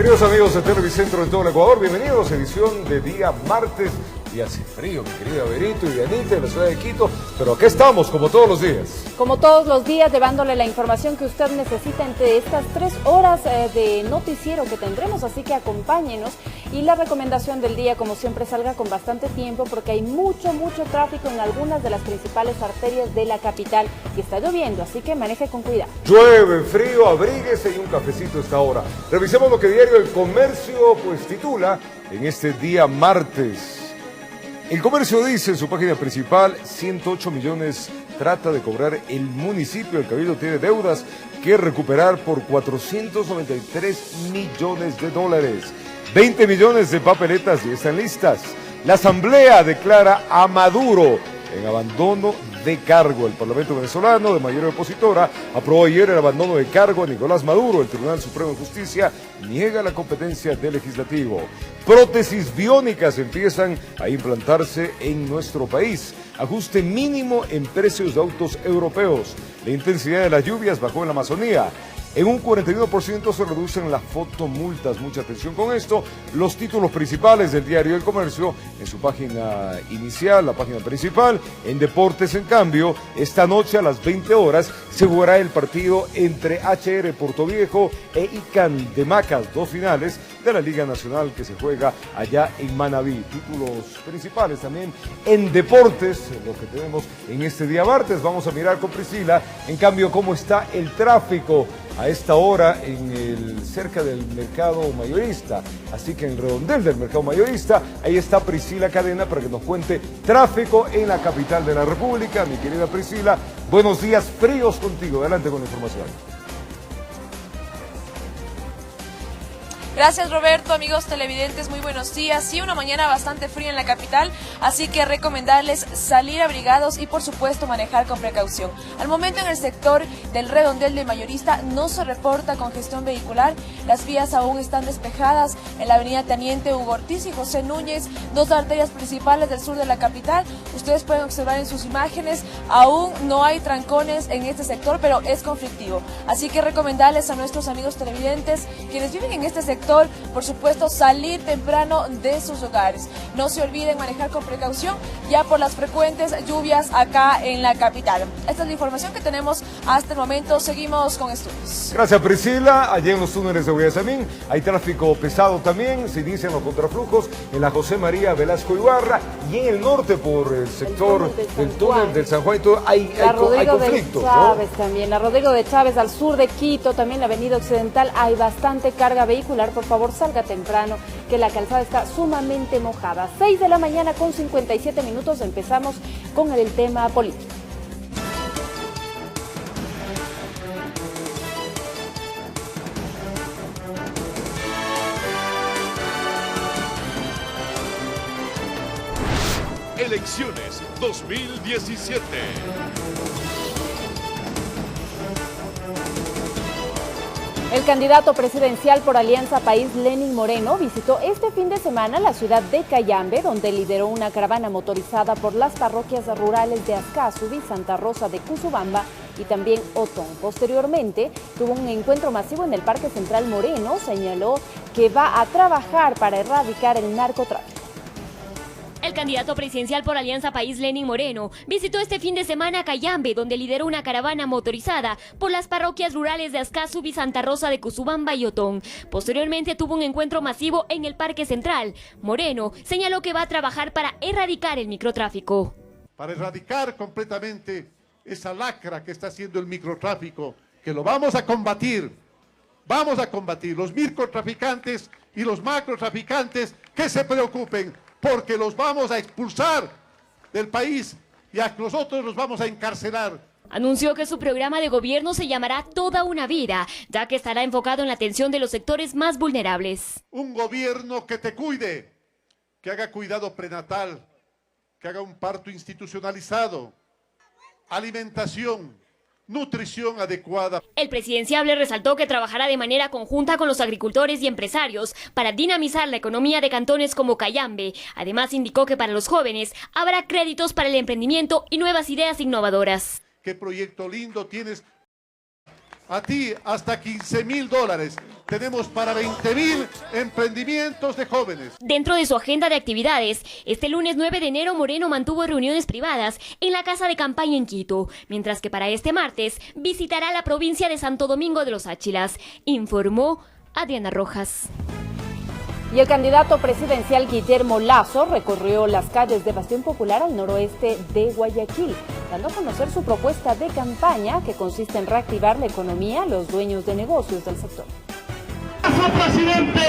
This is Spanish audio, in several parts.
Queridos amigos de Televicentro en todo el Ecuador, bienvenidos a edición de día martes. Y hace frío, mi querida Berito y Dianita, en la ciudad de Quito, pero aquí estamos como todos los días. Como todos los días, llevándole la información que usted necesita entre estas 3 horas de noticiero que tendremos, así que acompáñenos. Y la recomendación del día, como siempre, salga con bastante tiempo porque hay mucho tráfico en algunas de las principales arterias de la capital y está lloviendo, así que maneje con cuidado. Llueve, frío, abríguese y un cafecito a esta hora. Revisemos lo que Diario El Comercio titula en este día martes. El Comercio dice en su página principal, 108 millones trata de cobrar el municipio. El Cabildo tiene deudas que recuperar por 493 millones de dólares. 20 millones de papeletas ya están listas. La Asamblea declara a Maduro en abandono de cargo. El Parlamento venezolano, de mayoría opositora, aprobó ayer el abandono de cargo a Nicolás Maduro. El Tribunal Supremo de Justicia niega la competencia del legislativo. Prótesis biónicas empiezan a implantarse en nuestro país. Ajuste mínimo en precios de autos europeos. La intensidad de las lluvias bajó en la Amazonía. En un 41% se reducen las fotomultas. Mucha atención con esto. Los títulos principales del Diario El Comercio en su página inicial, la página principal. En deportes, en cambio, esta noche a las 20 horas se jugará el partido entre HR Portoviejo e ICANN de Macas, 2 finales de la Liga Nacional que se juega allá en Manabí. Títulos principales también en deportes, lo que tenemos en este día martes. Vamos a mirar con Priscila, en cambio, cómo está el tráfico a esta hora cerca del mercado mayorista. Así que en el redondel del mercado mayorista, ahí está Priscila Cadena para que nos cuente tráfico en la capital de la República. Mi querida Priscila, buenos días, fríos contigo. Adelante con la información. Gracias, Roberto, amigos televidentes, muy buenos días. Sí, una mañana bastante fría en la capital, así que recomendarles salir abrigados y por supuesto manejar con precaución. Al momento en el sector del redondel de mayorista no se reporta congestión vehicular, las vías aún están despejadas en la avenida Teniente Hugo Ortiz y José Núñez, 2 arterias principales del sur de la capital. Ustedes pueden observar en sus imágenes, aún no hay trancones en este sector, pero es conflictivo. Así que recomendarles a nuestros amigos televidentes, quienes viven en este sector, por supuesto, salir temprano de sus hogares. No se olviden manejar con precaución ya por las frecuentes lluvias acá en la capital. Esta es la información que tenemos hasta el momento. Seguimos con estudios. Gracias, Priscila. Allí en los túneles de Guayasamín hay tráfico pesado también. Se inician los contraflujos en la José María Velasco Ibarra y en el norte por el sector del túnel del San Juan. Hay conflictos, Chávez, ¿no? También la Rodrigo de Chávez al sur de Quito, también la avenida Occidental, hay bastante carga vehicular. Por favor, salga temprano, que la calzada está sumamente mojada. 6 de la mañana con 57 minutos, empezamos con el tema político. Elecciones 2017. El candidato presidencial por Alianza País, Lenín Moreno, visitó este fin de semana la ciudad de Cayambe, donde lideró una caravana motorizada por las parroquias rurales de Azcázubi, Santa Rosa de Cuzubamba y también Otón. Posteriormente, tuvo un encuentro masivo en el Parque Central. Moreno señaló que va a trabajar para erradicar el narcotráfico. El candidato presidencial por Alianza País, Lenín Moreno, visitó este fin de semana Cayambe, donde lideró una caravana motorizada por las parroquias rurales de Azcázubi, Santa Rosa de Cuzubamba y Otón. Posteriormente tuvo un encuentro masivo en el Parque Central. Moreno señaló que va a trabajar para erradicar el microtráfico. Para erradicar completamente esa lacra que está haciendo el microtráfico, que lo vamos a combatir. Vamos a combatir los microtraficantes y los macrotraficantes, que se preocupen, porque los vamos a expulsar del país y a nosotros los vamos a encarcelar. Anunció que su programa de gobierno se llamará Toda una Vida, ya que estará enfocado en la atención de los sectores más vulnerables. Un gobierno que te cuide, que haga cuidado prenatal, que haga un parto institucionalizado, alimentación, nutrición adecuada. El presidenciable resaltó que trabajará de manera conjunta con los agricultores y empresarios para dinamizar la economía de cantones como Cayambe. Además, indicó que para los jóvenes habrá créditos para el emprendimiento y nuevas ideas innovadoras. ¿Qué proyecto lindo tienes? A ti hasta $15,000. tenemos para 20.000 emprendimientos de jóvenes. Dentro de su agenda de actividades, este lunes 9 de enero Moreno mantuvo reuniones privadas en la casa de campaña en Quito, mientras que para este martes visitará la provincia de Santo Domingo de los Áchilas, informó Adriana Rojas. Y el candidato presidencial Guillermo Lasso recorrió las calles de Bastión Popular al noroeste de Guayaquil, dando a conocer su propuesta de campaña que consiste en reactivar la economía a los dueños de negocios del sector. Presidente,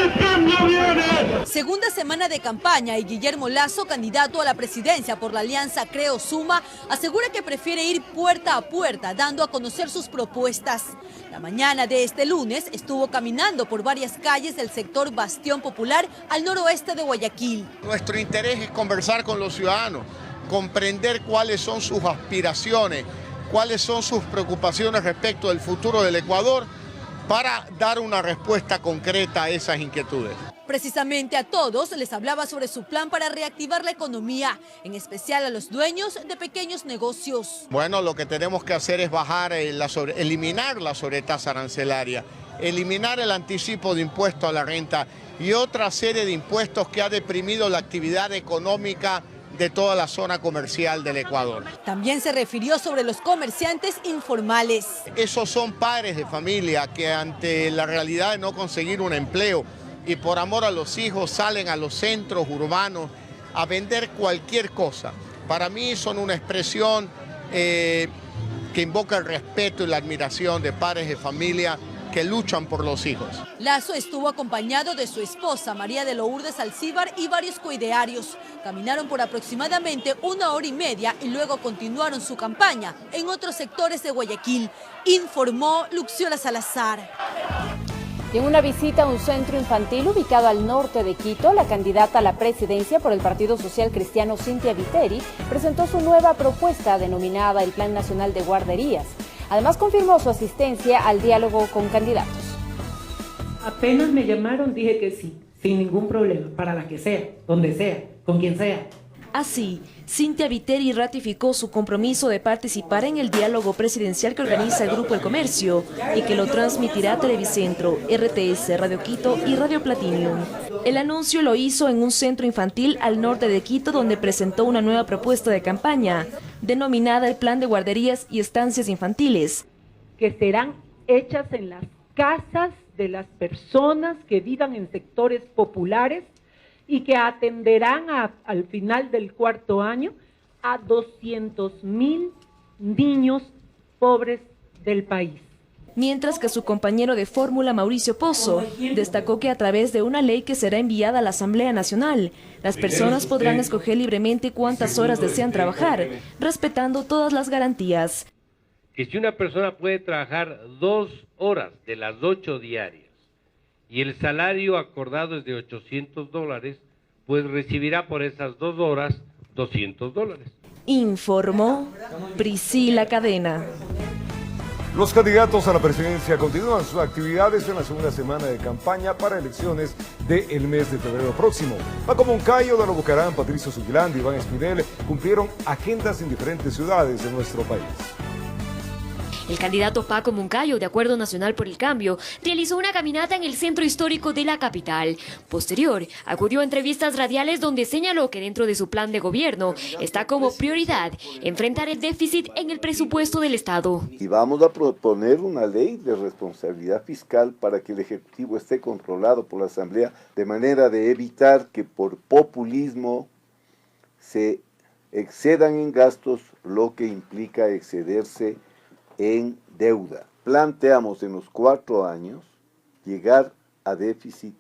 el cambio viene. Segunda semana de campaña y Guillermo Lasso, candidato a la presidencia por la alianza Creo Suma, asegura que prefiere ir puerta a puerta, dando a conocer sus propuestas. La mañana de este lunes estuvo caminando por varias calles del sector Bastión Popular al noroeste de Guayaquil. Nuestro interés es conversar con los ciudadanos, comprender cuáles son sus aspiraciones, cuáles son sus preocupaciones respecto del futuro del Ecuador, para dar una respuesta concreta a esas inquietudes. Precisamente a todos les hablaba sobre su plan para reactivar la economía, en especial a los dueños de pequeños negocios. Bueno, lo que tenemos que hacer es eliminar la sobretasa arancelaria, eliminar el anticipo de impuesto a la renta y otra serie de impuestos que ha deprimido la actividad económica de toda la zona comercial del Ecuador. También se refirió sobre los comerciantes informales. Esos son padres de familia que ante la realidad de no conseguir un empleo y por amor a los hijos salen a los centros urbanos a vender cualquier cosa. Para mí son una expresión que invoca el respeto y la admiración de padres de familia que luchan por los hijos. Lasso estuvo acompañado de su esposa, María de Lourdes Alcíbar, y varios coidearios. Caminaron por aproximadamente 1 hora y media y luego continuaron su campaña en otros sectores de Guayaquil, informó Luxiola Salazar. En una visita a un centro infantil ubicado al norte de Quito, la candidata a la presidencia por el Partido Social Cristiano, Cynthia Viteri, presentó su nueva propuesta denominada el Plan Nacional de Guarderías. Además, confirmó su asistencia al diálogo con candidatos. Apenas me llamaron, dije que sí, sin ningún problema, para la que sea, donde sea, con quien sea. Así, Cynthia Viteri ratificó su compromiso de participar en el diálogo presidencial que organiza el Grupo El Comercio y que lo transmitirá Televicentro, RTS, Radio Quito y Radio Platinum. El anuncio lo hizo en un centro infantil al norte de Quito, donde presentó una nueva propuesta de campaña, denominada el Plan de Guarderías y Estancias Infantiles, que serán hechas en las casas de las personas que vivan en sectores populares y que atenderán al final del 4º año a 200.000 niños pobres del país. Mientras que su compañero de fórmula, Mauricio Pozo, destacó que a través de una ley que será enviada a la Asamblea Nacional, las personas podrán escoger libremente cuántas horas desean trabajar, respetando todas las garantías. Que si una persona puede trabajar 2 horas de las 8 diarias y el salario acordado es de $800, pues recibirá por esas 2 horas $200. Informó Priscila Cadena. Los candidatos a la presidencia continúan sus actividades en la segunda semana de campaña para elecciones del mes de febrero próximo. Paco Moncayo, Dalo Bucarán, Patricio Sugilán y Iván Espinel cumplieron agendas en diferentes ciudades de nuestro país. El candidato Paco Moncayo, de Acuerdo Nacional por el Cambio, realizó una caminata en el centro histórico de la capital. Posterior, acudió a entrevistas radiales donde señaló que dentro de su plan de gobierno está como prioridad enfrentar el déficit en el presupuesto del Estado. Y vamos a proponer una ley de responsabilidad fiscal para que el Ejecutivo esté controlado por la Asamblea, de manera de evitar que por populismo se excedan en gastos, lo que implica excederse en deuda. Planteamos en los 4 años llegar a déficit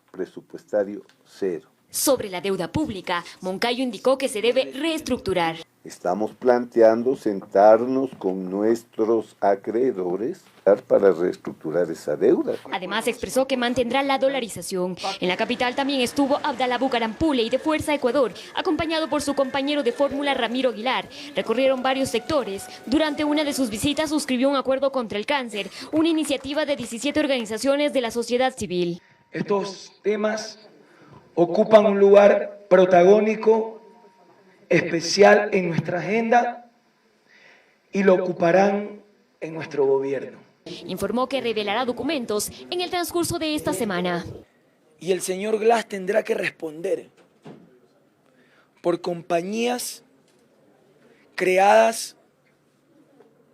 presupuestario 0. Sobre la deuda pública, Moncayo indicó que se debe reestructurar. Estamos planteando sentarnos con nuestros acreedores para reestructurar esa deuda. Además, expresó que mantendrá la dolarización. En la capital también estuvo Abdalá Bucaram Pule de Fuerza Ecuador, acompañado por su compañero de fórmula Ramiro Aguilar. Recorrieron varios sectores. Durante una de sus visitas suscribió un acuerdo contra el cáncer, una iniciativa de 17 organizaciones de la sociedad civil. Estos temas ocupan un lugar protagónico, especial en nuestra agenda, y lo ocuparán en nuestro gobierno. Informó que revelará documentos en el transcurso de esta semana. Y el señor Glass tendrá que responder por compañías creadas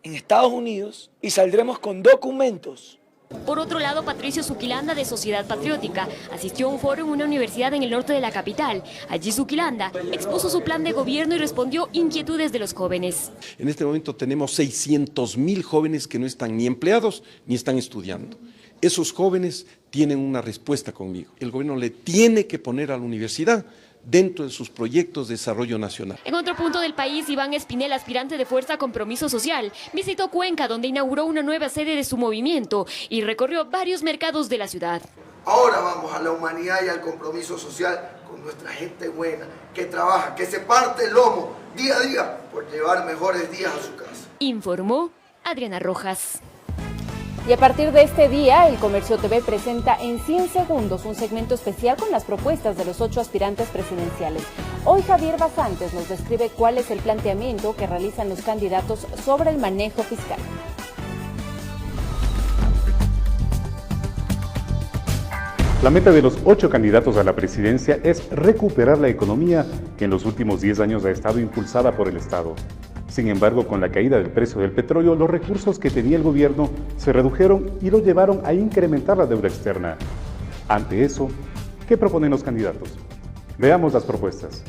en Estados Unidos y saldremos con documentos. Por otro lado, Patricio Zuquilanda, de Sociedad Patriótica, asistió a un foro en una universidad en el norte de la capital. Allí Zuquilanda expuso su plan de gobierno y respondió inquietudes de los jóvenes. En este momento tenemos 600,000 jóvenes que no están ni empleados ni están estudiando. Esos jóvenes tienen una respuesta conmigo. El gobierno le tiene que poner a la universidad dentro de sus proyectos de desarrollo nacional. En otro punto del país, Iván Espinel, aspirante de Fuerza Compromiso Social, visitó Cuenca, donde inauguró una nueva sede de su movimiento y recorrió varios mercados de la ciudad. Ahora vamos a la humanidad y al compromiso social con nuestra gente buena, que trabaja, que se parte el lomo día a día por llevar mejores días a su casa. Informó Adriana Rojas. Y a partir de este día, El Comercio TV presenta en 100 segundos un segmento especial con las propuestas de los 8 aspirantes presidenciales. Hoy Javier Basantes nos describe cuál es el planteamiento que realizan los candidatos sobre el manejo fiscal. La meta de los 8 candidatos a la presidencia es recuperar la economía que en los últimos 10 años ha estado impulsada por el Estado. Sin embargo, con la caída del precio del petróleo, los recursos que tenía el gobierno se redujeron y lo llevaron a incrementar la deuda externa. Ante eso, ¿qué proponen los candidatos? Veamos las propuestas.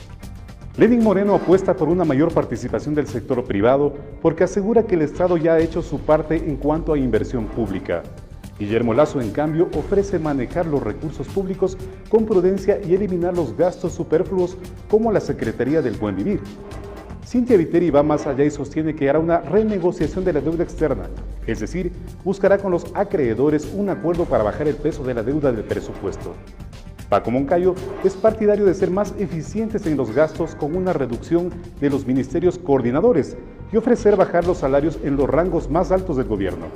Lenín Moreno apuesta por una mayor participación del sector privado porque asegura que el Estado ya ha hecho su parte en cuanto a inversión pública. Guillermo Lasso, en cambio, ofrece manejar los recursos públicos con prudencia y eliminar los gastos superfluos como la Secretaría del Buen Vivir. Cynthia Viteri va más allá y sostiene que hará una renegociación de la deuda externa, es decir, buscará con los acreedores un acuerdo para bajar el peso de la deuda del presupuesto. Paco Moncayo es partidario de ser más eficientes en los gastos con una reducción de los ministerios coordinadores y ofrecer bajar los salarios en los rangos más altos del gobierno.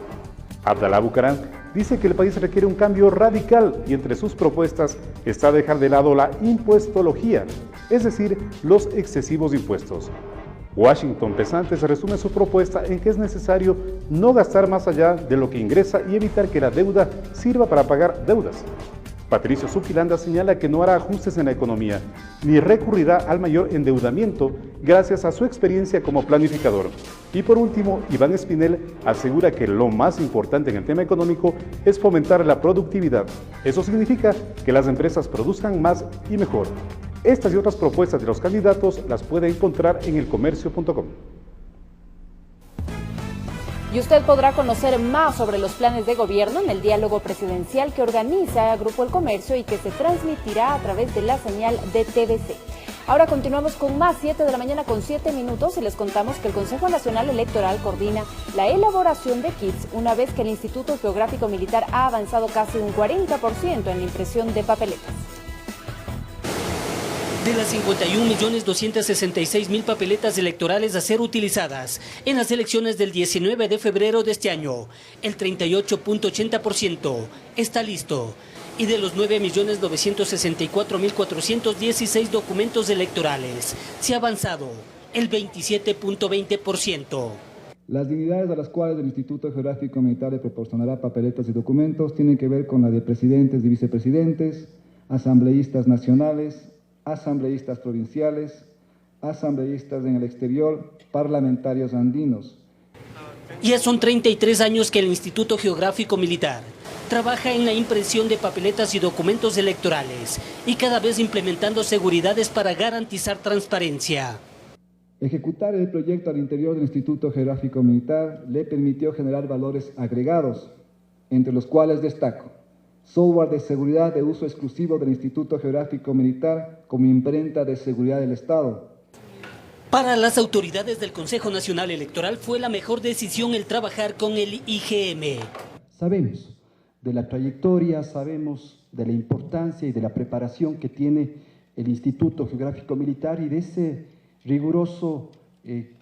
Abdalá Bucarán dice que el país requiere un cambio radical y entre sus propuestas está dejar de lado la impuestología, es decir, los excesivos impuestos. Washington Pesantes resume su propuesta en que es necesario no gastar más allá de lo que ingresa y evitar que la deuda sirva para pagar deudas. Patricio Zuquilanda señala que no hará ajustes en la economía, ni recurrirá al mayor endeudamiento gracias a su experiencia como planificador. Y por último, Iván Espinel asegura que lo más importante en el tema económico es fomentar la productividad. Eso significa que las empresas produzcan más y mejor. Estas y otras propuestas de los candidatos las puede encontrar en elcomercio.com. Y usted podrá conocer más sobre los planes de gobierno en el diálogo presidencial que organiza Grupo El Comercio y que se transmitirá a través de la señal de TVC. Ahora continuamos con más, 7 de la mañana con 7 minutos y les contamos que el Consejo Nacional Electoral coordina la elaboración de kits una vez que el Instituto Geográfico Militar ha avanzado casi un 40% en la impresión de papeletas. De las 51.266.000 papeletas electorales a ser utilizadas en las elecciones del 19 de febrero de este año, el 38.80% está listo. Y de los 9.964.416 documentos electorales, se ha avanzado el 27.20%. Las dignidades a las cuales el Instituto Geográfico Militar le proporcionará papeletas y documentos tienen que ver con la de presidentes y vicepresidentes, asambleístas nacionales, asambleístas provinciales, asambleístas en el exterior, parlamentarios andinos. Ya son 33 años que el Instituto Geográfico Militar trabaja en la impresión de papeletas y documentos electorales y cada vez implementando seguridades para garantizar transparencia. Ejecutar el proyecto al interior del Instituto Geográfico Militar le permitió generar valores agregados, entre los cuales destaco software de seguridad de uso exclusivo del Instituto Geográfico Militar como imprenta de seguridad del Estado. Para las autoridades del Consejo Nacional Electoral fue la mejor decisión el trabajar con el IGM. Sabemos de la trayectoria, sabemos de la importancia y de la preparación que tiene el Instituto Geográfico Militar y de ese riguroso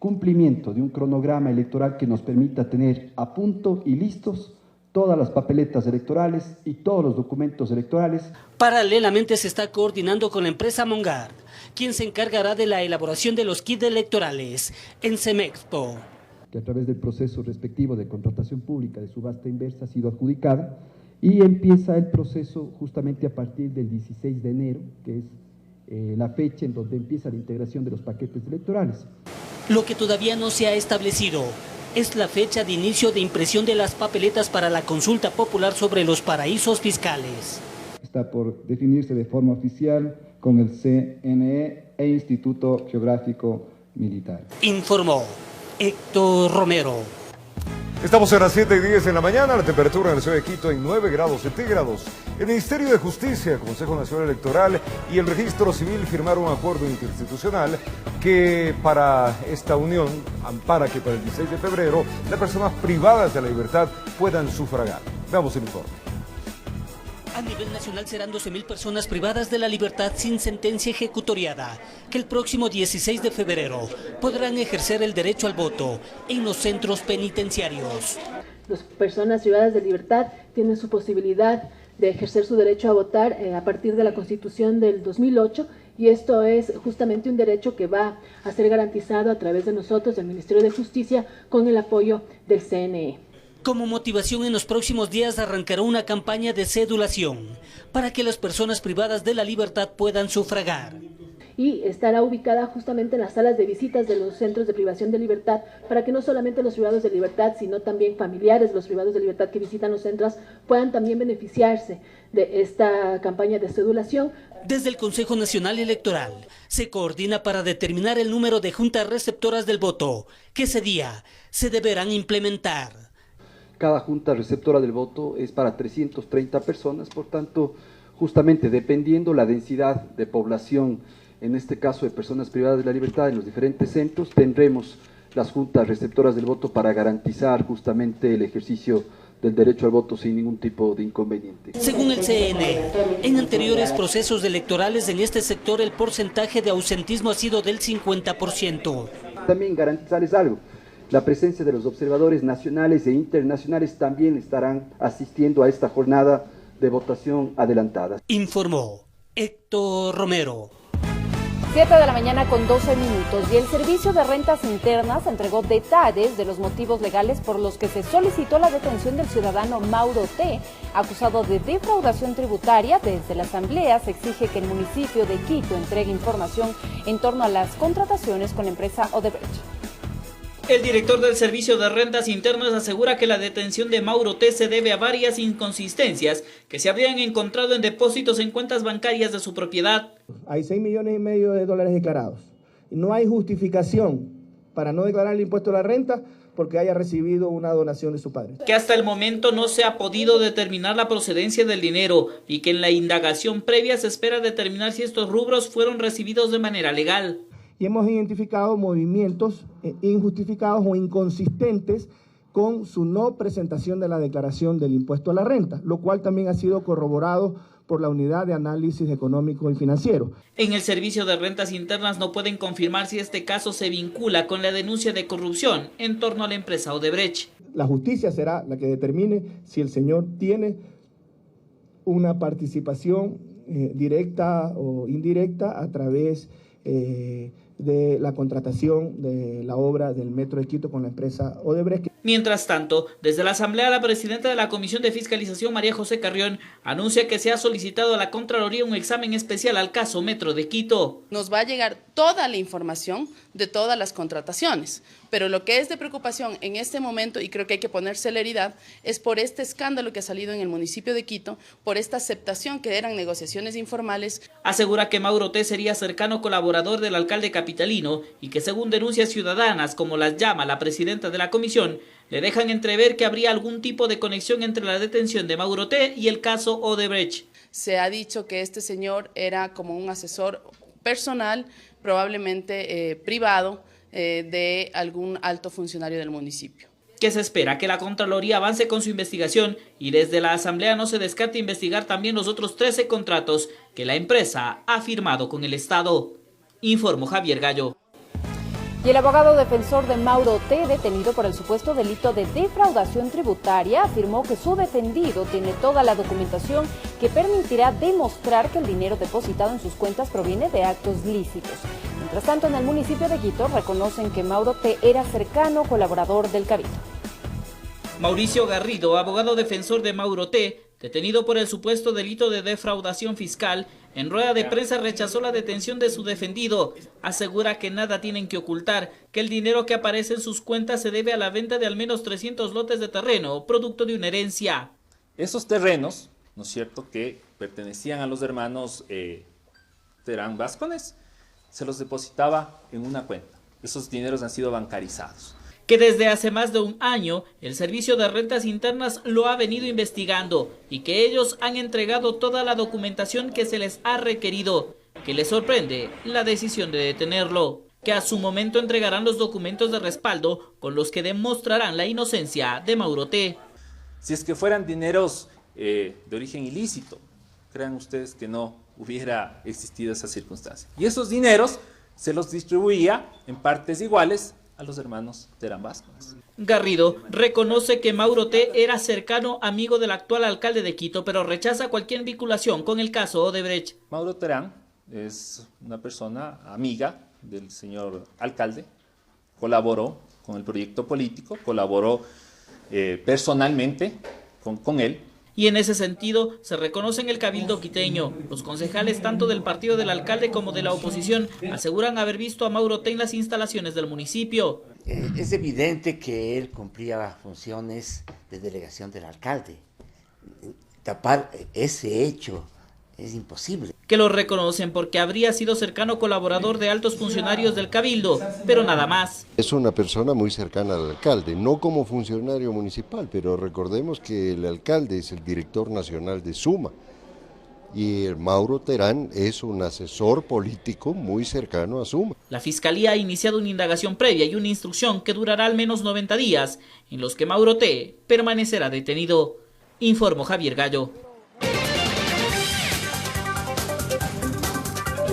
cumplimiento de un cronograma electoral que nos permita tener a punto y listos todas las papeletas electorales y todos los documentos electorales. Paralelamente se está coordinando con la empresa Mongard, quien se encargará de la elaboración de los kits electorales en Semexpo. que a través del proceso respectivo de contratación pública de subasta inversa ha sido adjudicada y empieza el proceso justamente a partir del 16 de enero, que es la fecha en donde empieza la integración de los paquetes electorales. Lo que todavía no se ha establecido es la fecha de inicio de impresión de las papeletas para la consulta popular sobre los paraísos fiscales. Está por definirse de forma oficial con el CNE e Instituto Geográfico Militar. Informó Héctor Romero. Estamos en las 7:10 de la mañana, la temperatura en la ciudad de Quito en 9 grados centígrados. El Ministerio de Justicia, Consejo Nacional Electoral y el Registro Civil firmaron un acuerdo interinstitucional que para esta unión ampara que para el 16 de febrero las personas privadas de la libertad puedan sufragar. Veamos el informe. A nivel nacional serán 12.000 personas privadas de la libertad sin sentencia ejecutoriada, que el próximo 16 de febrero podrán ejercer el derecho al voto en los centros penitenciarios. Las personas privadas de libertad tienen su posibilidad de ejercer su derecho a votar a partir de la Constitución del 2008, y esto es justamente un derecho que va a ser garantizado a través de nosotros, del Ministerio de Justicia, con el apoyo del CNE. Como motivación, en los próximos días arrancará una campaña de cedulación para que las personas privadas de la libertad puedan sufragar. Y estará ubicada justamente en las salas de visitas de los centros de privación de libertad, para que no solamente los privados de libertad, sino también familiares de los privados de libertad que visitan los centros puedan también beneficiarse de esta campaña de cedulación. Desde el Consejo Nacional Electoral se coordina para determinar el número de juntas receptoras del voto que ese día se deberán implementar. Cada junta receptora del voto es para 330 personas, por tanto, justamente dependiendo la densidad de población, en este caso de personas privadas de la libertad en los diferentes centros, tendremos las juntas receptoras del voto para garantizar justamente el ejercicio del derecho al voto sin ningún tipo de inconveniente. Según el CNE, en anteriores procesos electorales en este sector el porcentaje de ausentismo ha sido del 50%. También garantizarles algo. La presencia de los observadores nacionales e internacionales también estarán asistiendo a esta jornada de votación adelantada. Informó Héctor Romero. 7 de la mañana con 12 minutos y el Servicio de Rentas Internas entregó detalles de los motivos legales por los que se solicitó la detención del ciudadano Mauro T., acusado de defraudación tributaria. Desde la Asamblea se exige que el municipio de Quito entregue información en torno a las contrataciones con la empresa Odebrecht. El director del Servicio de Rentas Internas asegura que la detención de Mauro T. se debe a varias inconsistencias que se habrían encontrado en depósitos en cuentas bancarias de su propiedad. Hay 6,5 millones de dólares declarados. No hay justificación para no declarar el impuesto a la renta porque haya recibido una donación de su padre. Que hasta el momento no se ha podido determinar la procedencia del dinero y que en la indagación previa se espera determinar si estos rubros fueron recibidos de manera legal. Y hemos identificado movimientos injustificados o inconsistentes con su no presentación de la declaración del impuesto a la renta, lo cual también ha sido corroborado por la Unidad de Análisis Económico y Financiero. En el Servicio de Rentas Internas no pueden confirmar si este caso se vincula con la denuncia de corrupción en torno a la empresa Odebrecht. La justicia será la que determine si el señor tiene una participación directa o indirecta a través de la contratación de la obra del Metro de Quito con la empresa Odebrecht. Mientras tanto, desde la Asamblea, la presidenta de la Comisión de Fiscalización, María José Carrión, anuncia que se ha solicitado a la Contraloría un examen especial al caso Metro de Quito. Nos va a llegar toda la información de todas las contrataciones, pero lo que es de preocupación en este momento, y creo que hay que poner celeridad, es por este escándalo que ha salido en el municipio de Quito, por esta aceptación que eran negociaciones informales. Asegura que Mauro T. sería cercano colaborador del alcalde capitalino y que, según denuncias ciudadanas, como las llama la presidenta de la comisión, le dejan entrever que habría algún tipo de conexión entre la detención de Mauro T. y el caso Odebrecht. Se ha dicho que este señor era como un asesor personal, probablemente privado, de algún alto funcionario del municipio. Que se espera que la Contraloría avance con su investigación y desde la Asamblea no se descarte investigar también los otros 13 contratos que la empresa ha firmado con el Estado. Informó Javier Gallo. Y el abogado defensor de Mauro T., detenido por el supuesto delito de defraudación tributaria, afirmó que su defendido tiene toda la documentación que permitirá demostrar que el dinero depositado en sus cuentas proviene de actos lícitos. Mientras tanto, en el municipio de Quito reconocen que Mauro T. era cercano colaborador del Cabildo. Mauricio Garrido, abogado defensor de Mauro T., detenido por el supuesto delito de defraudación fiscal, en rueda de prensa rechazó la detención de su defendido. Asegura que nada tienen que ocultar, que el dinero que aparece en sus cuentas se debe a la venta de al menos 300 lotes de terreno, producto de una herencia. Esos terrenos, ¿no es cierto?, que pertenecían a los hermanos Terán Vázquez, se los depositaba en una cuenta. Esos dineros han sido bancarizados. Que desde hace más de un año el Servicio de Rentas Internas lo ha venido investigando y que ellos han entregado toda la documentación que se les ha requerido, que les sorprende la decisión de detenerlo, que a su momento entregarán los documentos de respaldo con los que demostrarán la inocencia de Mauro T. Si es que fueran dineros de origen ilícito, crean ustedes que no hubiera existido esa circunstancia. Y esos dineros se los distribuía en partes iguales a los hermanos Terán Vázquez. Garrido reconoce que Mauro T. era cercano amigo del actual alcalde de Quito, pero rechaza cualquier vinculación con el caso Odebrecht. Mauro Terán es una persona amiga del señor alcalde, colaboró con el proyecto político, colaboró personalmente con él. Y en ese sentido se reconoce en el Cabildo quiteño. Los concejales tanto del partido del alcalde como de la oposición aseguran haber visto a Mauro T. en las instalaciones del municipio. Es evidente que él cumplía funciones de delegación del alcalde. Tapar ese hecho es imposible. Que lo reconocen porque habría sido cercano colaborador de altos funcionarios del Cabildo, pero nada más. Es una persona muy cercana al alcalde, no como funcionario municipal, pero recordemos que el alcalde es el director nacional de Suma y el Mauro Terán es un asesor político muy cercano a Suma. La Fiscalía ha iniciado una indagación previa y una instrucción que durará al menos 90 días, en los que Mauro T. permanecerá detenido. Informó Javier Gallo.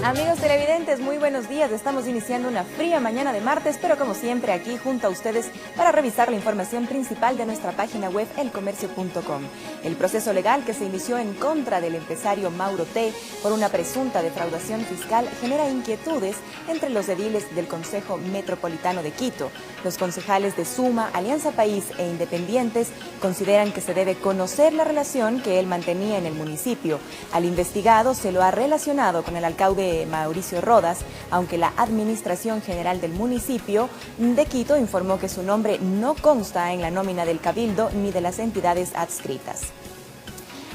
Amigos televidentes, muy buenos días. Estamos iniciando una fría mañana de martes, pero como siempre aquí junto a ustedes para revisar la información principal de nuestra página web elcomercio.com. El proceso legal que se inició en contra del empresario Mauro T. por una presunta defraudación fiscal genera inquietudes entre los ediles del Consejo Metropolitano de Quito. Los concejales de Suma, Alianza País e Independientes consideran que se debe conocer la relación que él mantenía en el municipio. Al investigado se lo ha relacionado con el alcalde Mauricio Rodas, aunque la Administración General del municipio de Quito informó que su nombre no consta en la nómina del Cabildo ni de las entidades adscritas.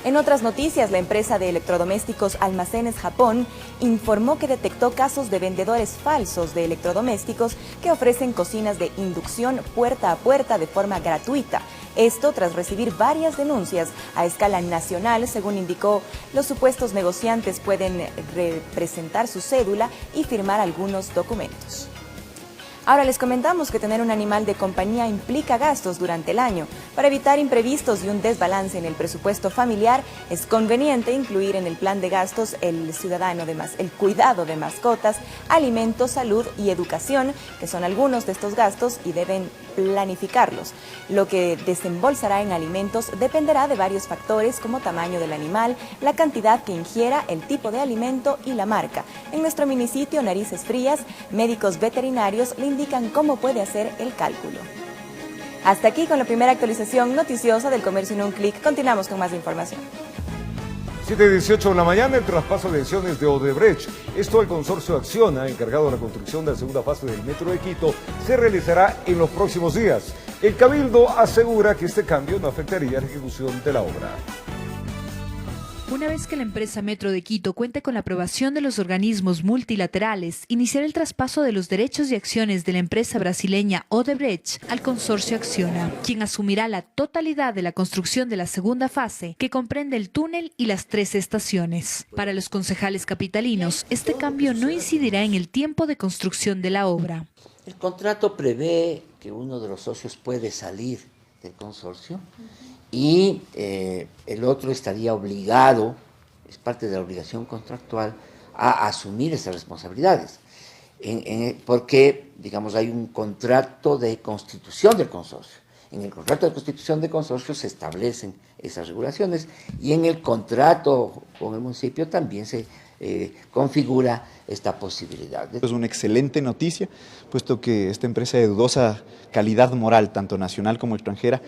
En otras noticias, la empresa de electrodomésticos Almacenes Japón informó que detectó casos de vendedores falsos de electrodomésticos que ofrecen cocinas de inducción puerta a puerta de forma gratuita. Esto tras recibir varias denuncias a escala nacional. Según indicó, los supuestos negociantes pueden presentar su cédula y firmar algunos documentos. Ahora les comentamos que tener un animal de compañía implica gastos durante el año. Para evitar imprevistos y un desbalance en el presupuesto familiar, es conveniente incluir en el plan de gastos el cuidado de mascotas, alimentos, salud y educación, que son algunos de estos gastos y deben planificarlos. Lo que desembolsará en alimentos dependerá de varios factores como tamaño del animal, la cantidad que ingiera, el tipo de alimento y la marca. En nuestro municipio Narices Frías, médicos veterinarios le indican cómo puede hacer el cálculo. Hasta aquí con la primera actualización noticiosa del Comercio en un clic. Continuamos con más información. 7:18 de la mañana, el traspaso de acciones de Odebrecht. Esto, el consorcio Acciona, encargado de la construcción de la segunda fase del Metro de Quito, se realizará en los próximos días. El Cabildo asegura que este cambio no afectaría la ejecución de la obra. Una vez que la empresa Metro de Quito cuente con la aprobación de los organismos multilaterales, iniciará el traspaso de los derechos y acciones de la empresa brasileña Odebrecht al consorcio Acciona, quien asumirá la totalidad de la construcción de la segunda fase, que comprende el túnel y las 3 estaciones. Para los concejales capitalinos, este cambio no incidirá en el tiempo de construcción de la obra. El contrato prevé que uno de los socios puede salir del consorcio y el otro estaría obligado, es parte de la obligación contractual, a asumir esas responsabilidades. Porque, digamos, hay un contrato de constitución del consorcio. En el contrato de constitución del consorcio se establecen esas regulaciones y en el contrato con el municipio también se configura esta posibilidad. Es una excelente noticia, puesto que esta empresa de dudosa calidad moral, tanto nacional como extranjera,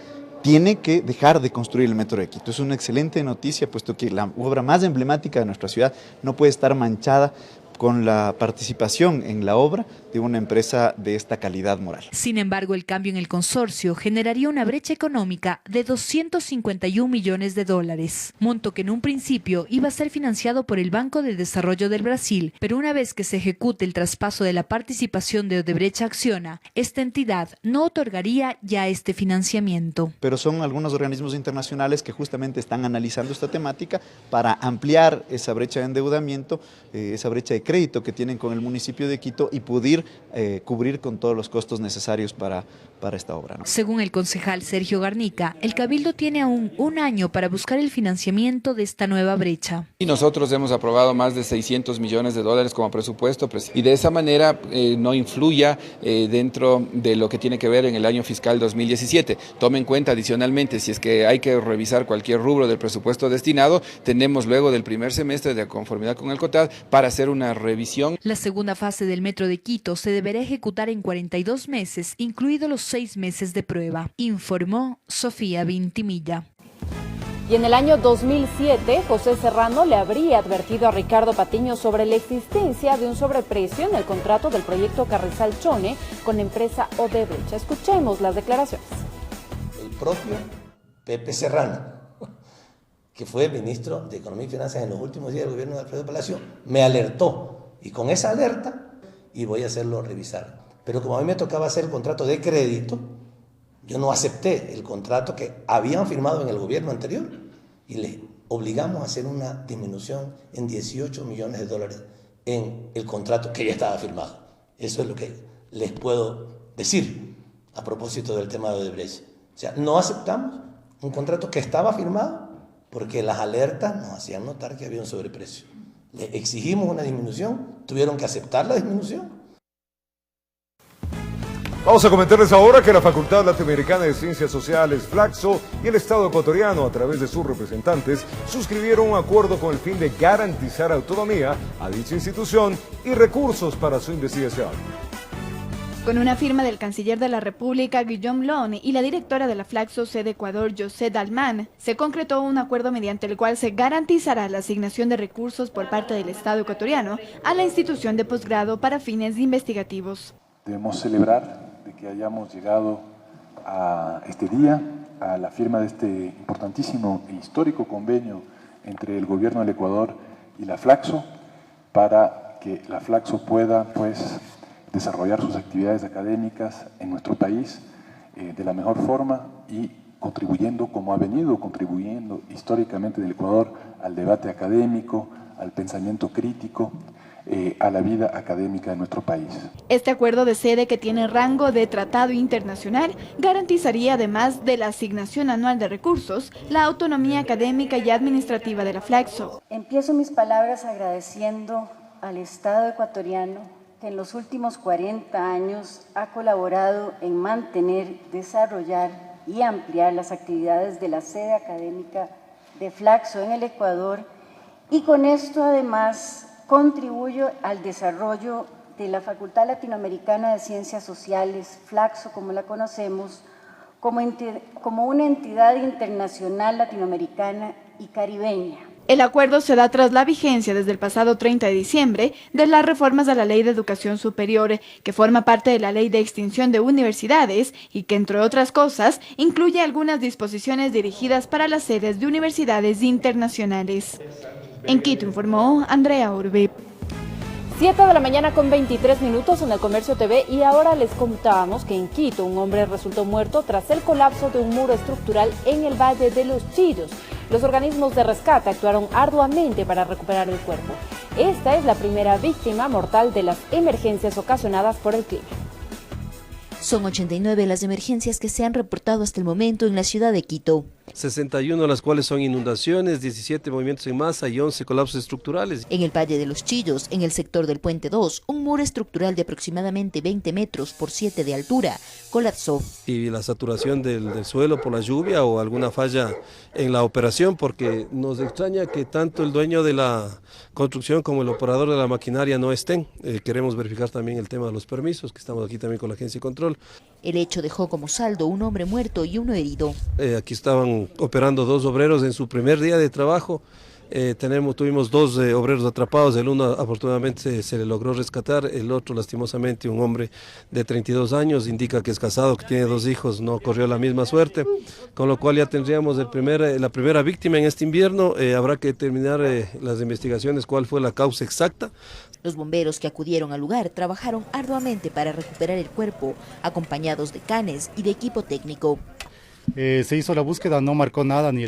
tiene que dejar de construir el Metro de Quito. Es una excelente noticia, puesto que la obra más emblemática de nuestra ciudad no puede estar manchada con la participación en la obra de una empresa de esta calidad moral. Sin embargo, el cambio en el consorcio generaría una brecha económica de $251 millones, monto que en un principio iba a ser financiado por el Banco de Desarrollo del Brasil, pero una vez que se ejecute el traspaso de la participación de Odebrecht a Acciona, esta entidad no otorgaría ya este financiamiento. Pero son algunos organismos internacionales que justamente están analizando esta temática para ampliar esa brecha de endeudamiento, esa brecha de crédito que tienen con el municipio de Quito y poder cubrir con todos los costos necesarios para esta obra, ¿no? Según el concejal Sergio Garnica, el Cabildo tiene aún un año para buscar el financiamiento de esta nueva brecha. Y nosotros hemos aprobado más de $600 millones como presupuesto y de esa manera no influya dentro de lo que tiene que ver en el año fiscal 2017. Tome en cuenta adicionalmente, si es que hay que revisar cualquier rubro del presupuesto destinado, tenemos luego del primer semestre de conformidad con el COTAD para hacer una revisión. La segunda fase del Metro de Quito se deberá ejecutar en 42 meses, incluidos los 6 meses de prueba, informó Sofía Vintimilla. Y en el año 2007, José Serrano le habría advertido a Ricardo Patiño sobre la existencia de un sobreprecio en el contrato del proyecto Carrizal Chone con la empresa Odebrecht. Escuchemos las declaraciones. El propio Pepe Serrano, que fue ministro de Economía y Finanzas en los últimos días del gobierno de Alfredo Palacio, me alertó, y con esa alerta y voy a hacerlo revisar. Pero como a mí me tocaba hacer el contrato de crédito, yo no acepté el contrato que habían firmado en el gobierno anterior y le obligamos a hacer una disminución en $18 millones en el contrato que ya estaba firmado. Eso es lo que les puedo decir a propósito del tema de Odebrecht. O sea, no aceptamos un contrato que estaba firmado porque las alertas nos hacían notar que había un sobreprecio. Le exigimos una disminución, tuvieron que aceptar la disminución. Vamos a comentarles ahora que la Facultad Latinoamericana de Ciencias Sociales, Flaxo, y el Estado ecuatoriano, a través de sus representantes, suscribieron un acuerdo con el fin de garantizar autonomía a dicha institución y recursos para su investigación. Con una firma del canciller de la República, Guillaume Lon, y la directora de la Flaxo sede Ecuador, José Dalman, se concretó un acuerdo mediante el cual se garantizará la asignación de recursos por parte del Estado ecuatoriano a la institución de posgrado para fines investigativos. Debemos celebrar de que hayamos llegado a este día, a la firma de este importantísimo e histórico convenio entre el gobierno del Ecuador y la Flaxo, para que la Flaxo pueda, desarrollar sus actividades académicas en nuestro país de la mejor forma y contribuyendo, como ha venido contribuyendo históricamente del Ecuador, al debate académico, al pensamiento crítico, a la vida académica de nuestro país. Este acuerdo de sede, que tiene rango de tratado internacional, garantizaría, además de la asignación anual de recursos, la autonomía académica y administrativa de la Flaxo. Empiezo mis palabras agradeciendo al Estado ecuatoriano que en los últimos 40 años ha colaborado en mantener, desarrollar y ampliar las actividades de la sede académica de Flaxo en el Ecuador, y con esto además contribuyo al desarrollo de la Facultad Latinoamericana de Ciencias Sociales, Flaxo como la conocemos, como una entidad internacional latinoamericana y caribeña. El acuerdo se da tras la vigencia desde el pasado 30 de diciembre de las reformas a la Ley de Educación Superior, que forma parte de la Ley de Extinción de Universidades y que, entre otras cosas, incluye algunas disposiciones dirigidas para las sedes de universidades internacionales. En Quito informó Andrea Urbe. 7 de la mañana con 23 minutos en el Comercio TV, y ahora les contábamos que en Quito un hombre resultó muerto tras el colapso de un muro estructural en el Valle de los Chillos. Los organismos de rescate actuaron arduamente para recuperar el cuerpo. Esta es la primera víctima mortal de las emergencias ocasionadas por el clima. Son 89 las emergencias que se han reportado hasta el momento en la ciudad de Quito. 61 de las cuales son inundaciones, 17 movimientos en masa y 11 colapsos estructurales. En el Valle de los Chillos, en el sector del Puente 2, un muro estructural de aproximadamente 20 metros por 7 de altura colapsó. Y la saturación del suelo por la lluvia o alguna falla en la operación, porque nos extraña que tanto el dueño de la construcción como el operador de la maquinaria no estén. Queremos verificar también el tema de los permisos, que estamos aquí también con la Agencia de Control. El hecho dejó como saldo un hombre muerto y uno herido. Aquí estaban operando 2 obreros en su primer día de trabajo. Tuvimos 2 obreros atrapados, el uno afortunadamente se le logró rescatar, el otro lastimosamente, un hombre de 32 años, indica que es casado, que tiene 2 hijos, no corrió la misma suerte, con lo cual ya tendríamos la primera víctima en este invierno. Habrá que terminar las investigaciones, cuál fue la causa exacta. Los bomberos que acudieron al lugar trabajaron arduamente para recuperar el cuerpo, acompañados de canes y de equipo técnico. Se hizo la búsqueda, no marcó nada, ni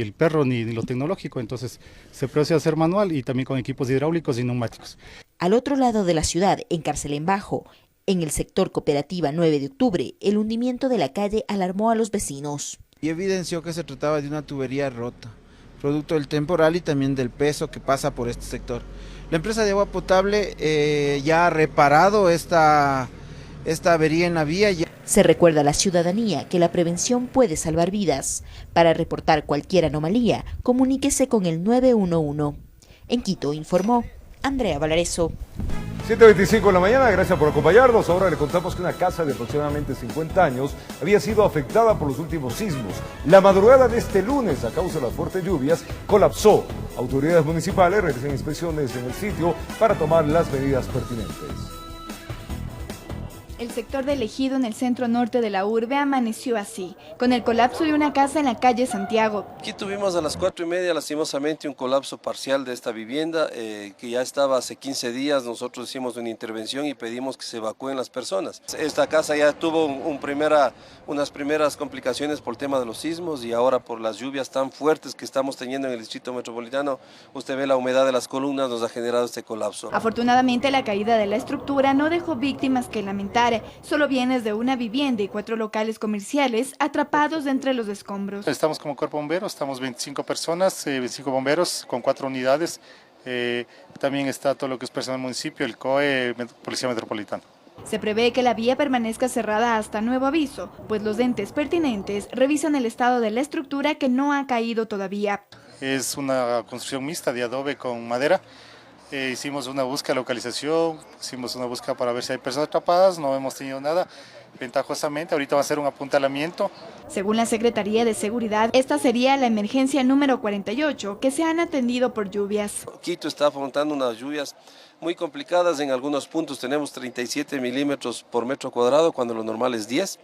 el perro ni lo tecnológico, entonces se procede a hacer manual y también con equipos hidráulicos y neumáticos. Al otro lado de la ciudad, en Carcelén Bajo, en el sector Cooperativa 9 de octubre, el hundimiento de la calle alarmó a los vecinos. Y evidenció que se trataba de una tubería rota, producto del temporal y también del peso que pasa por este sector. La empresa de agua potable ya ha reparado esta avería en la vía. Se recuerda a la ciudadanía que la prevención puede salvar vidas. Para reportar cualquier anomalía, comuníquese con el 911. En Quito informó Andrea Valareso. 7:25 de la mañana, gracias por acompañarnos. Ahora le contamos que una casa de aproximadamente 50 años había sido afectada por los últimos sismos. La madrugada de este lunes, a causa de las fuertes lluvias, colapsó. Autoridades municipales realizan inspecciones en el sitio para tomar las medidas pertinentes. El sector del Ejido en el centro norte de la urbe amaneció así, con el colapso de una casa en la calle Santiago. Aquí tuvimos a las 4:30 lastimosamente un colapso parcial de esta vivienda que ya estaba hace 15 días. Nosotros hicimos una intervención y pedimos que se evacúen las personas. Esta casa ya tuvo unas primeras complicaciones por el tema de los sismos y ahora por las lluvias tan fuertes que estamos teniendo en el distrito metropolitano. Usted ve la humedad de las columnas, nos ha generado este colapso. Afortunadamente la caída de la estructura no dejó víctimas que lamentar. Solo bienes de una vivienda y 4 locales comerciales atrapados entre los escombros. Estamos como cuerpo bombero, estamos 25 personas, 25 bomberos con 4 unidades. También está todo lo que es personal del municipio, el COE, Policía Metropolitana. Se prevé que la vía permanezca cerrada hasta nuevo aviso, pues los entes pertinentes revisan el estado de la estructura que no ha caído todavía. Es una construcción mixta de adobe con madera. Hicimos una búsqueda de localización, hicimos una búsqueda para ver si hay personas atrapadas, no hemos tenido nada. Ventajosamente, ahorita va a ser un apuntalamiento. Según la Secretaría de Seguridad, esta sería la emergencia número 48 que se han atendido por lluvias. Quito está afrontando unas lluvias muy complicadas. En algunos puntos tenemos 37 milímetros por metro cuadrado cuando lo normal es 10,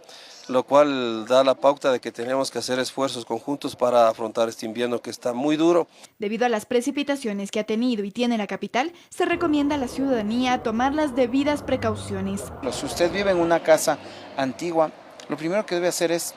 lo cual da la pauta de que tenemos que hacer esfuerzos conjuntos para afrontar este invierno que está muy duro. Debido a las precipitaciones que ha tenido y tiene la capital, se recomienda a la ciudadanía tomar las debidas precauciones. Si usted vive en una casa antigua, lo primero que debe hacer es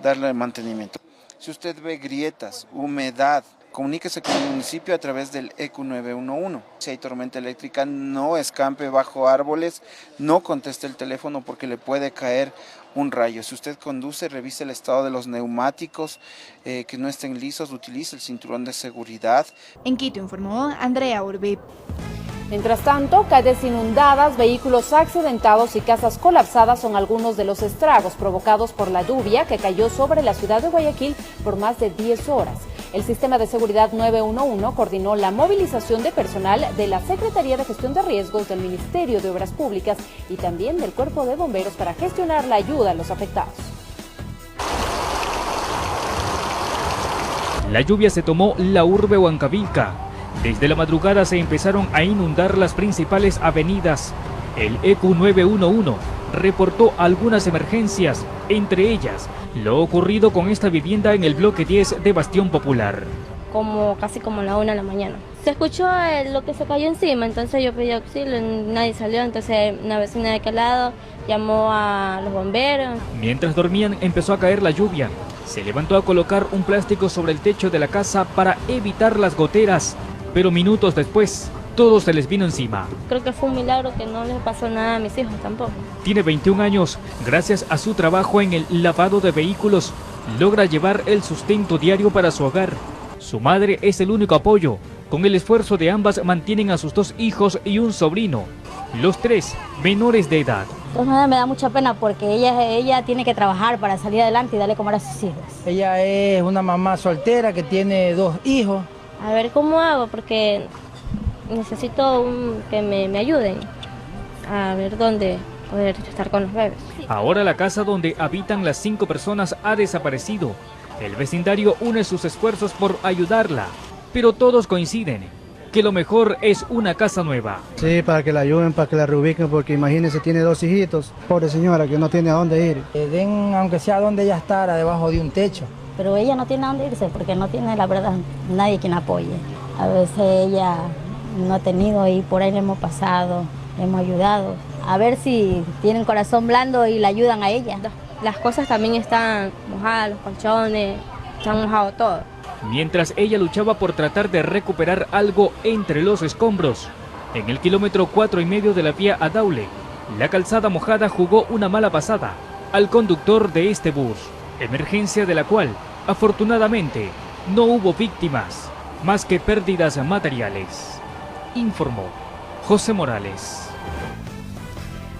darle mantenimiento. Si usted ve grietas, humedad, comuníquese con el municipio a través del EQ 911. Si hay tormenta eléctrica, no escampe bajo árboles, no conteste el teléfono porque le puede caer un rayo. Si usted conduce, revise el estado de los neumáticos, que no estén lisos, utilice el cinturón de seguridad. En Quito informó Andrea Urbi. Mientras tanto, calles inundadas, vehículos accidentados y casas colapsadas son algunos de los estragos provocados por la lluvia que cayó sobre la ciudad de Guayaquil por más de 10 horas. El sistema de seguridad 911 coordinó la movilización de personal de la Secretaría de Gestión de Riesgos del Ministerio de Obras Públicas y también del Cuerpo de Bomberos para gestionar la ayuda a los afectados. La lluvia se tomó la urbe Huancavilca. Desde la madrugada se empezaron a inundar las principales avenidas. El EQ 911 reportó algunas emergencias, entre ellas lo ocurrido con esta vivienda en el bloque 10 de Bastión Popular. Casi como la 1 de la mañana. Se escuchó lo que se cayó encima, entonces yo pedí auxilio, nadie salió, entonces una vecina de aquel lado llamó a los bomberos. Mientras dormían empezó a caer la lluvia. Se levantó a colocar un plástico sobre el techo de la casa para evitar las goteras, pero minutos después todo se les vino encima. Creo que fue un milagro que no les pasó nada a mis hijos tampoco. Tiene 21 años. Gracias a su trabajo en el lavado de vehículos, logra llevar el sustento diario para su hogar. Su madre es el único apoyo. Con el esfuerzo de ambas mantienen a sus 2 hijos y un sobrino, los 3 menores de edad. Entonces me da mucha pena porque ella tiene que trabajar para salir adelante y darle comer a sus hijos. Ella es una mamá soltera que tiene 2 hijos. A ver cómo hago porque necesito que me ayuden a ver dónde poder estar con los bebés. Ahora la casa donde habitan las 5 personas ha desaparecido. El vecindario une sus esfuerzos por ayudarla, pero todos coinciden que lo mejor es una casa nueva. Sí, para que la ayuden, para que la reubiquen, porque imagínense, tiene 2 hijitos. Pobre señora que no tiene a dónde ir. Den, aunque sea donde ella estará, debajo de un techo. Pero ella no tiene a dónde irse porque no tiene, la verdad, nadie quien apoye. A veces ella no ha tenido y por ahí le hemos pasado, le hemos ayudado. A ver si tienen corazón blando y la ayudan a ella. Las cosas también están mojadas, los colchones, están mojados todo. Mientras ella luchaba por tratar de recuperar algo entre los escombros, en el kilómetro 4,5 de la vía a Daule, la calzada mojada jugó una mala pasada al conductor de este bus, emergencia de la cual, afortunadamente, no hubo víctimas, más que pérdidas materiales, informó José Morales.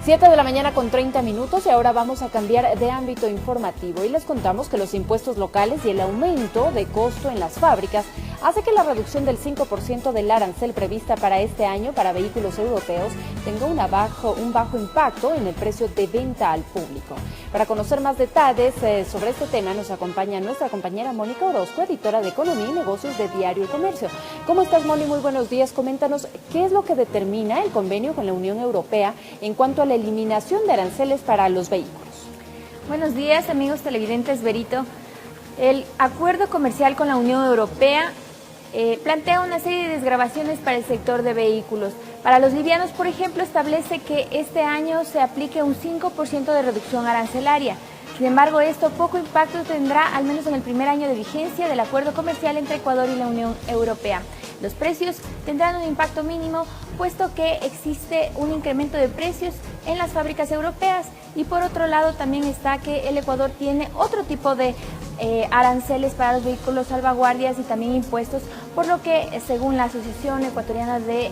7 de la mañana con 30 minutos y ahora vamos a cambiar de ámbito informativo y les contamos que los impuestos locales y el aumento de costo en las fábricas hace que la reducción del 5% del arancel prevista para este año para vehículos europeos tenga un bajo impacto en el precio de venta al público. Para conocer más detalles sobre este tema nos acompaña nuestra compañera Mónica Orozco, editora de Economía y Negocios de Diario El Comercio. ¿Cómo estás, Moni? Muy buenos días. Coméntanos qué es lo que determina el convenio con la Unión Europea en cuanto a la eliminación de aranceles para los vehículos. Buenos días, amigos televidentes. Berito, el acuerdo comercial con la Unión Europea plantea una serie de desgravaciones para el sector de vehículos. Para los livianos, por ejemplo, establece que este año se aplique un 5% de reducción arancelaria. Sin embargo, esto poco impacto tendrá, al menos en el primer año de vigencia del acuerdo comercial entre Ecuador y la Unión Europea. Los precios tendrán un impacto mínimo, puesto que existe un incremento de precios en las fábricas europeas y por otro lado también está que el Ecuador tiene otro tipo de aranceles para los vehículos salvaguardias y también impuestos, por lo que según la Asociación Ecuatoriana de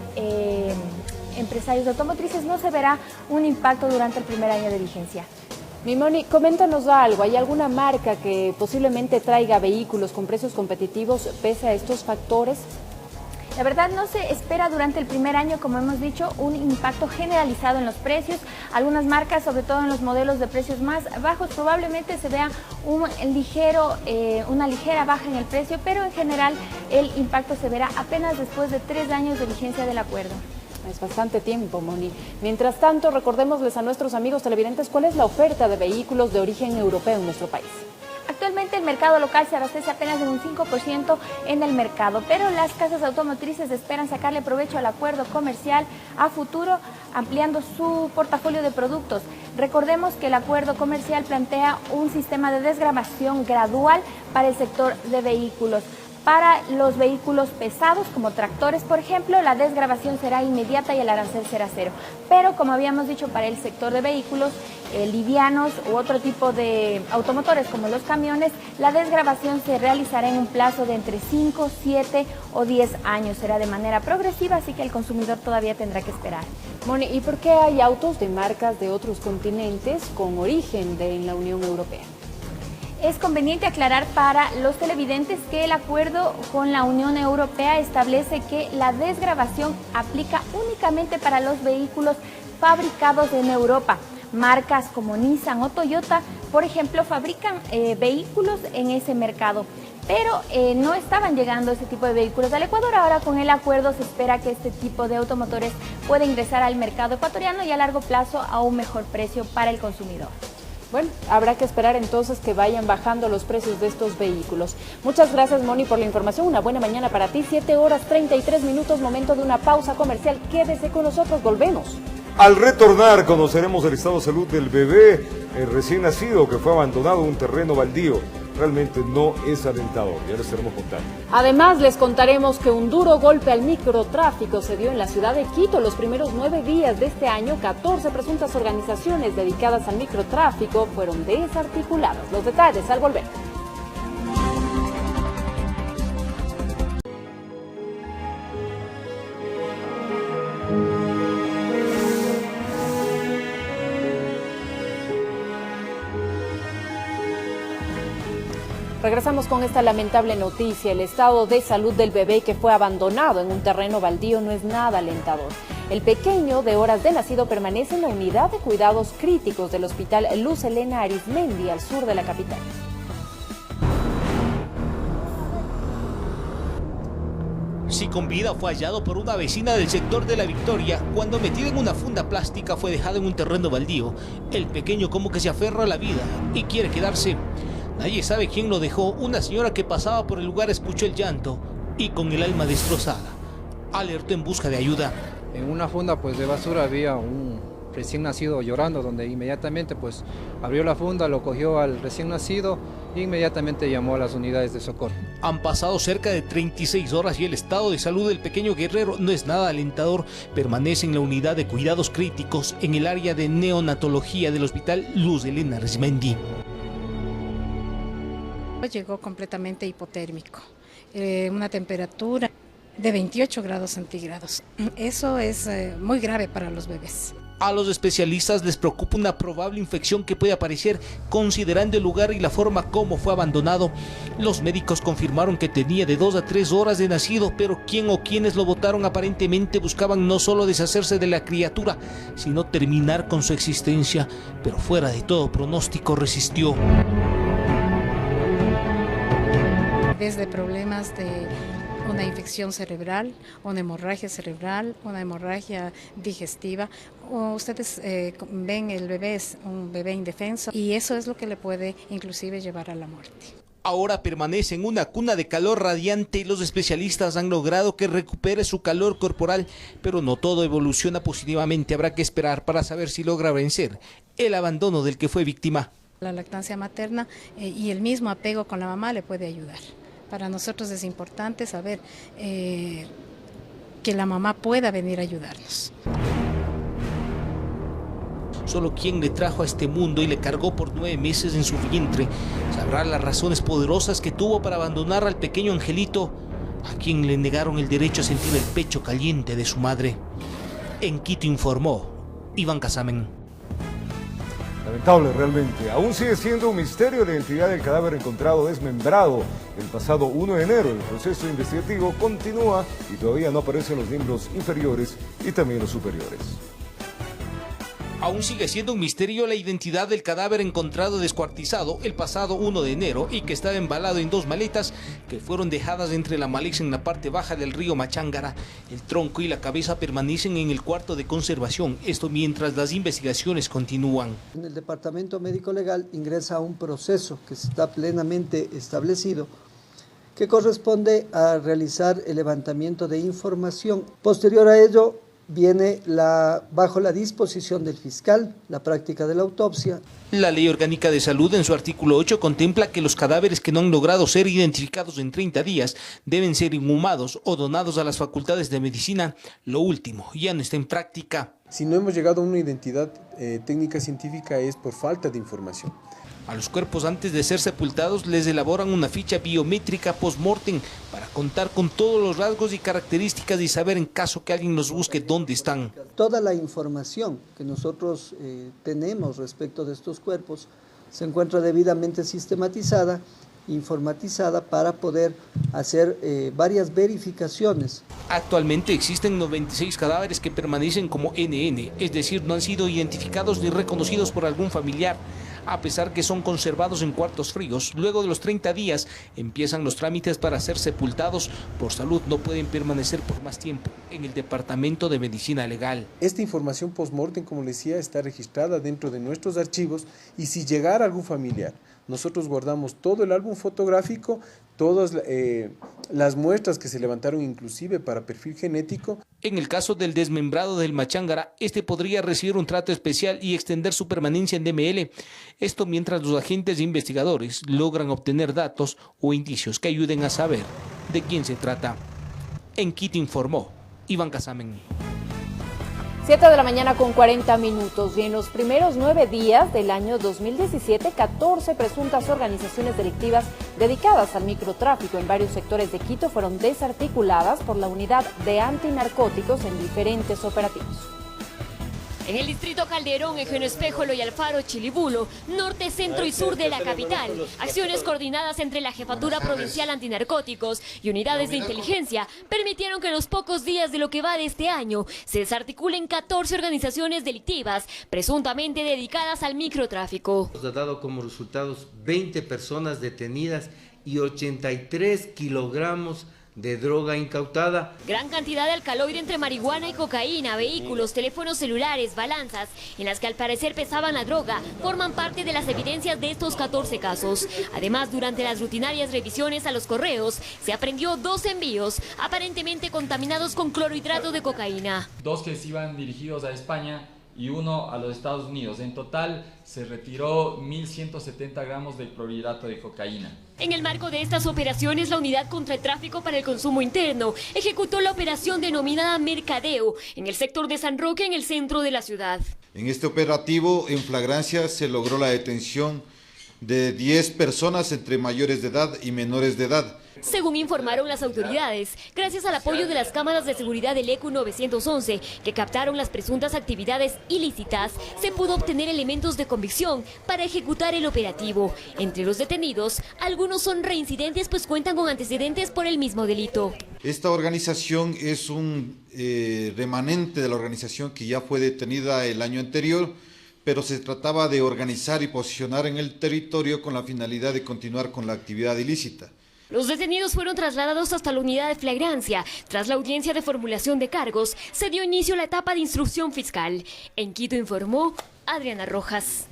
Empresarios Automotrices no se verá un impacto durante el primer año de vigencia. Mi Moni, coméntanos algo. ¿Hay alguna marca que posiblemente traiga vehículos con precios competitivos pese a estos factores? La verdad no se espera durante el primer año, como hemos dicho, un impacto generalizado en los precios. Algunas marcas, sobre todo en los modelos de precios más bajos, probablemente se vea una ligera baja en el precio, pero en general el impacto se verá apenas después de 3 años de vigencia del acuerdo. Es bastante tiempo, Moni. Mientras tanto, recordémosles a nuestros amigos televidentes cuál es la oferta de vehículos de origen europeo en nuestro país. Actualmente el mercado local se abastece apenas en un 5% en el mercado, pero las casas automotrices esperan sacarle provecho al acuerdo comercial a futuro, ampliando su portafolio de productos. Recordemos que el acuerdo comercial plantea un sistema de desgravación gradual para el sector de vehículos. Para los vehículos pesados, como tractores, por ejemplo, la desgravación será inmediata y el arancel será 0. Pero, como habíamos dicho, para el sector de vehículos livianos u otro tipo de automotores, como los camiones, la desgravación se realizará en un plazo de entre 5, 7 o 10 años. Será de manera progresiva, así que el consumidor todavía tendrá que esperar. Moni, ¿y por qué hay autos de marcas de otros continentes con origen en la Unión Europea? Es conveniente aclarar para los televidentes que el acuerdo con la Unión Europea establece que la desgravación aplica únicamente para los vehículos fabricados en Europa. Marcas como Nissan o Toyota, por ejemplo, fabrican vehículos en ese mercado, pero no estaban llegando ese tipo de vehículos al Ecuador. Ahora con el acuerdo se espera que este tipo de automotores pueda ingresar al mercado ecuatoriano y a largo plazo a un mejor precio para el consumidor. Bueno, habrá que esperar entonces que vayan bajando los precios de estos vehículos. Muchas gracias, Moni, por la información. Una buena mañana para ti. 7:33, momento de una pausa comercial. Quédese con nosotros, volvemos. Al retornar conoceremos el estado de salud del bebé recién nacido que fue abandonado en un terreno baldío. Realmente no es alentador, ya les estaremos contando. Además, les contaremos que un duro golpe al microtráfico se dio en la ciudad de Quito. Los primeros 9 días de este año, 14 presuntas organizaciones dedicadas al microtráfico fueron desarticuladas. Los detalles al volver. Regresamos con esta lamentable noticia. El estado de salud del bebé que fue abandonado en un terreno baldío no es nada alentador. El pequeño de horas de nacido permanece en la unidad de cuidados críticos del Hospital Luz Helena Arizmendi, al sur de la capital. Sí, con vida fue hallado por una vecina del sector de La Victoria cuando metido en una funda plástica fue dejado en un terreno baldío. El pequeño como que se aferra a la vida y quiere quedarse. Nadie sabe quién lo dejó. Una señora que pasaba por el lugar escuchó el llanto y con el alma destrozada alertó en busca de ayuda. En una funda de basura había un recién nacido llorando, donde inmediatamente abrió la funda, lo cogió al recién nacido e inmediatamente llamó a las unidades de socorro. Han pasado cerca de 36 horas y el estado de salud del pequeño guerrero no es nada alentador. Permanece en la unidad de cuidados críticos en el área de neonatología del Hospital Luz Helena Arizmendi. Llegó completamente hipotérmico, una temperatura de 28 grados centígrados. Eso es muy grave para los bebés. A los especialistas les preocupa una probable infección que puede aparecer considerando el lugar y la forma como fue abandonado. Los médicos confirmaron que tenía de 2 a 3 horas de nacido, pero quién o quienes lo botaron aparentemente buscaban no solo deshacerse de la criatura, sino terminar con su existencia, pero fuera de todo pronóstico resistió. Desde problemas de una infección cerebral, una hemorragia cerebral, una hemorragia digestiva. Ustedes ven, el bebé es un bebé indefenso y eso es lo que le puede inclusive llevar a la muerte. Ahora permanece en una cuna de calor radiante y los especialistas han logrado que recupere su calor corporal, pero no todo evoluciona positivamente. Habrá que esperar para saber si logra vencer el abandono del que fue víctima. La lactancia materna y el mismo apego con la mamá le puede ayudar. Para nosotros es importante saber que la mamá pueda venir a ayudarnos. Solo quien le trajo a este mundo y le cargó por 9 meses en su vientre sabrá las razones poderosas que tuvo para abandonar al pequeño angelito, a quien le negaron el derecho a sentir el pecho caliente de su madre. En Quito informó Iván Casamen. Lamentable realmente. Aún sigue siendo un misterio la identidad del cadáver encontrado desmembrado el pasado 1 de enero. El proceso investigativo continúa y todavía no aparecen los miembros inferiores y también los superiores. Aún sigue siendo un misterio la identidad del cadáver encontrado descuartizado el pasado 1 de enero y que estaba embalado en 2 maletas que fueron dejadas entre la maleza en la parte baja del río Machángara. El tronco y la cabeza permanecen en el cuarto de conservación, esto mientras las investigaciones continúan. En el Departamento Médico Legal ingresa un proceso que está plenamente establecido que corresponde a realizar el levantamiento de información. Posterior a ello, viene bajo la disposición del fiscal, la práctica de la autopsia. La Ley Orgánica de Salud en su artículo 8 contempla que los cadáveres que no han logrado ser identificados en 30 días deben ser inhumados o donados a las facultades de medicina. Lo último ya no está en práctica. Si no hemos llegado a una identidad técnica científica es por falta de información. A los cuerpos antes de ser sepultados les elaboran una ficha biométrica post-mortem para contar con todos los rasgos y características y saber en caso que alguien los busque dónde están. Toda la información que nosotros tenemos respecto de estos cuerpos se encuentra debidamente sistematizada, informatizada para poder hacer varias verificaciones. Actualmente existen 96 cadáveres que permanecen como NN, es decir, no han sido identificados ni reconocidos por algún familiar. A pesar que son conservados en cuartos fríos, luego de los 30 días empiezan los trámites para ser sepultados. Por salud no pueden permanecer por más tiempo en el Departamento de Medicina Legal. Esta información post-mortem, como les decía, está registrada dentro de nuestros archivos y si llegara algún familiar, nosotros guardamos todo el álbum fotográfico, todas las muestras que se levantaron inclusive para perfil genético. En el caso del desmembrado del Machángara, este podría recibir un trato especial y extender su permanencia en DML. Esto mientras los agentes e investigadores logran obtener datos o indicios que ayuden a saber de quién se trata. En Quito informó Iván Casamen. 7 de la mañana con 40 minutos y en los primeros 9 días del año 2017, 14 presuntas organizaciones delictivas dedicadas al microtráfico en varios sectores de Quito fueron desarticuladas por la unidad de antinarcóticos en diferentes operativos. En el distrito Calderón, Eugenio Espejo, Loy Alfaro, Chilibulo, norte, centro y sur de la capital, acciones coordinadas entre la Jefatura Provincial Antinarcóticos y unidades de inteligencia permitieron que en los pocos días de lo que va de este año se desarticulen 14 organizaciones delictivas presuntamente dedicadas al microtráfico. Ha dado como resultados 20 personas detenidas y 83 kilogramos de droga incautada. Gran cantidad de alcaloide entre marihuana y cocaína, vehículos, teléfonos celulares, balanzas, en las que al parecer pesaban la droga, forman parte de las evidencias de estos 14 casos. Además, durante las rutinarias revisiones a los correos, se aprendió 2 envíos, aparentemente contaminados con clorhidrato de cocaína. 2 que se iban dirigidos a España y 1 a los Estados Unidos. En total se retiró 1.170 gramos de clorhidrato de cocaína. En el marco de estas operaciones, la Unidad contra el Tráfico para el Consumo Interno ejecutó la operación denominada Mercadeo en el sector de San Roque, en el centro de la ciudad. En este operativo, en flagrancia, se logró la detención de 10 personas entre mayores de edad y menores de edad. Según informaron las autoridades, gracias al apoyo de las cámaras de seguridad del ECU 911, que captaron las presuntas actividades ilícitas, se pudo obtener elementos de convicción para ejecutar el operativo. Entre los detenidos, algunos son reincidentes, pues cuentan con antecedentes por el mismo delito. Esta organización es un remanente de la organización que ya fue detenida el año anterior, pero se trataba de organizar y posicionar en el territorio con la finalidad de continuar con la actividad ilícita. Los detenidos fueron trasladados hasta la unidad de flagrancia. Tras la audiencia de formulación de cargos, se dio inicio a la etapa de instrucción fiscal. En Quito informó Adriana Rojas.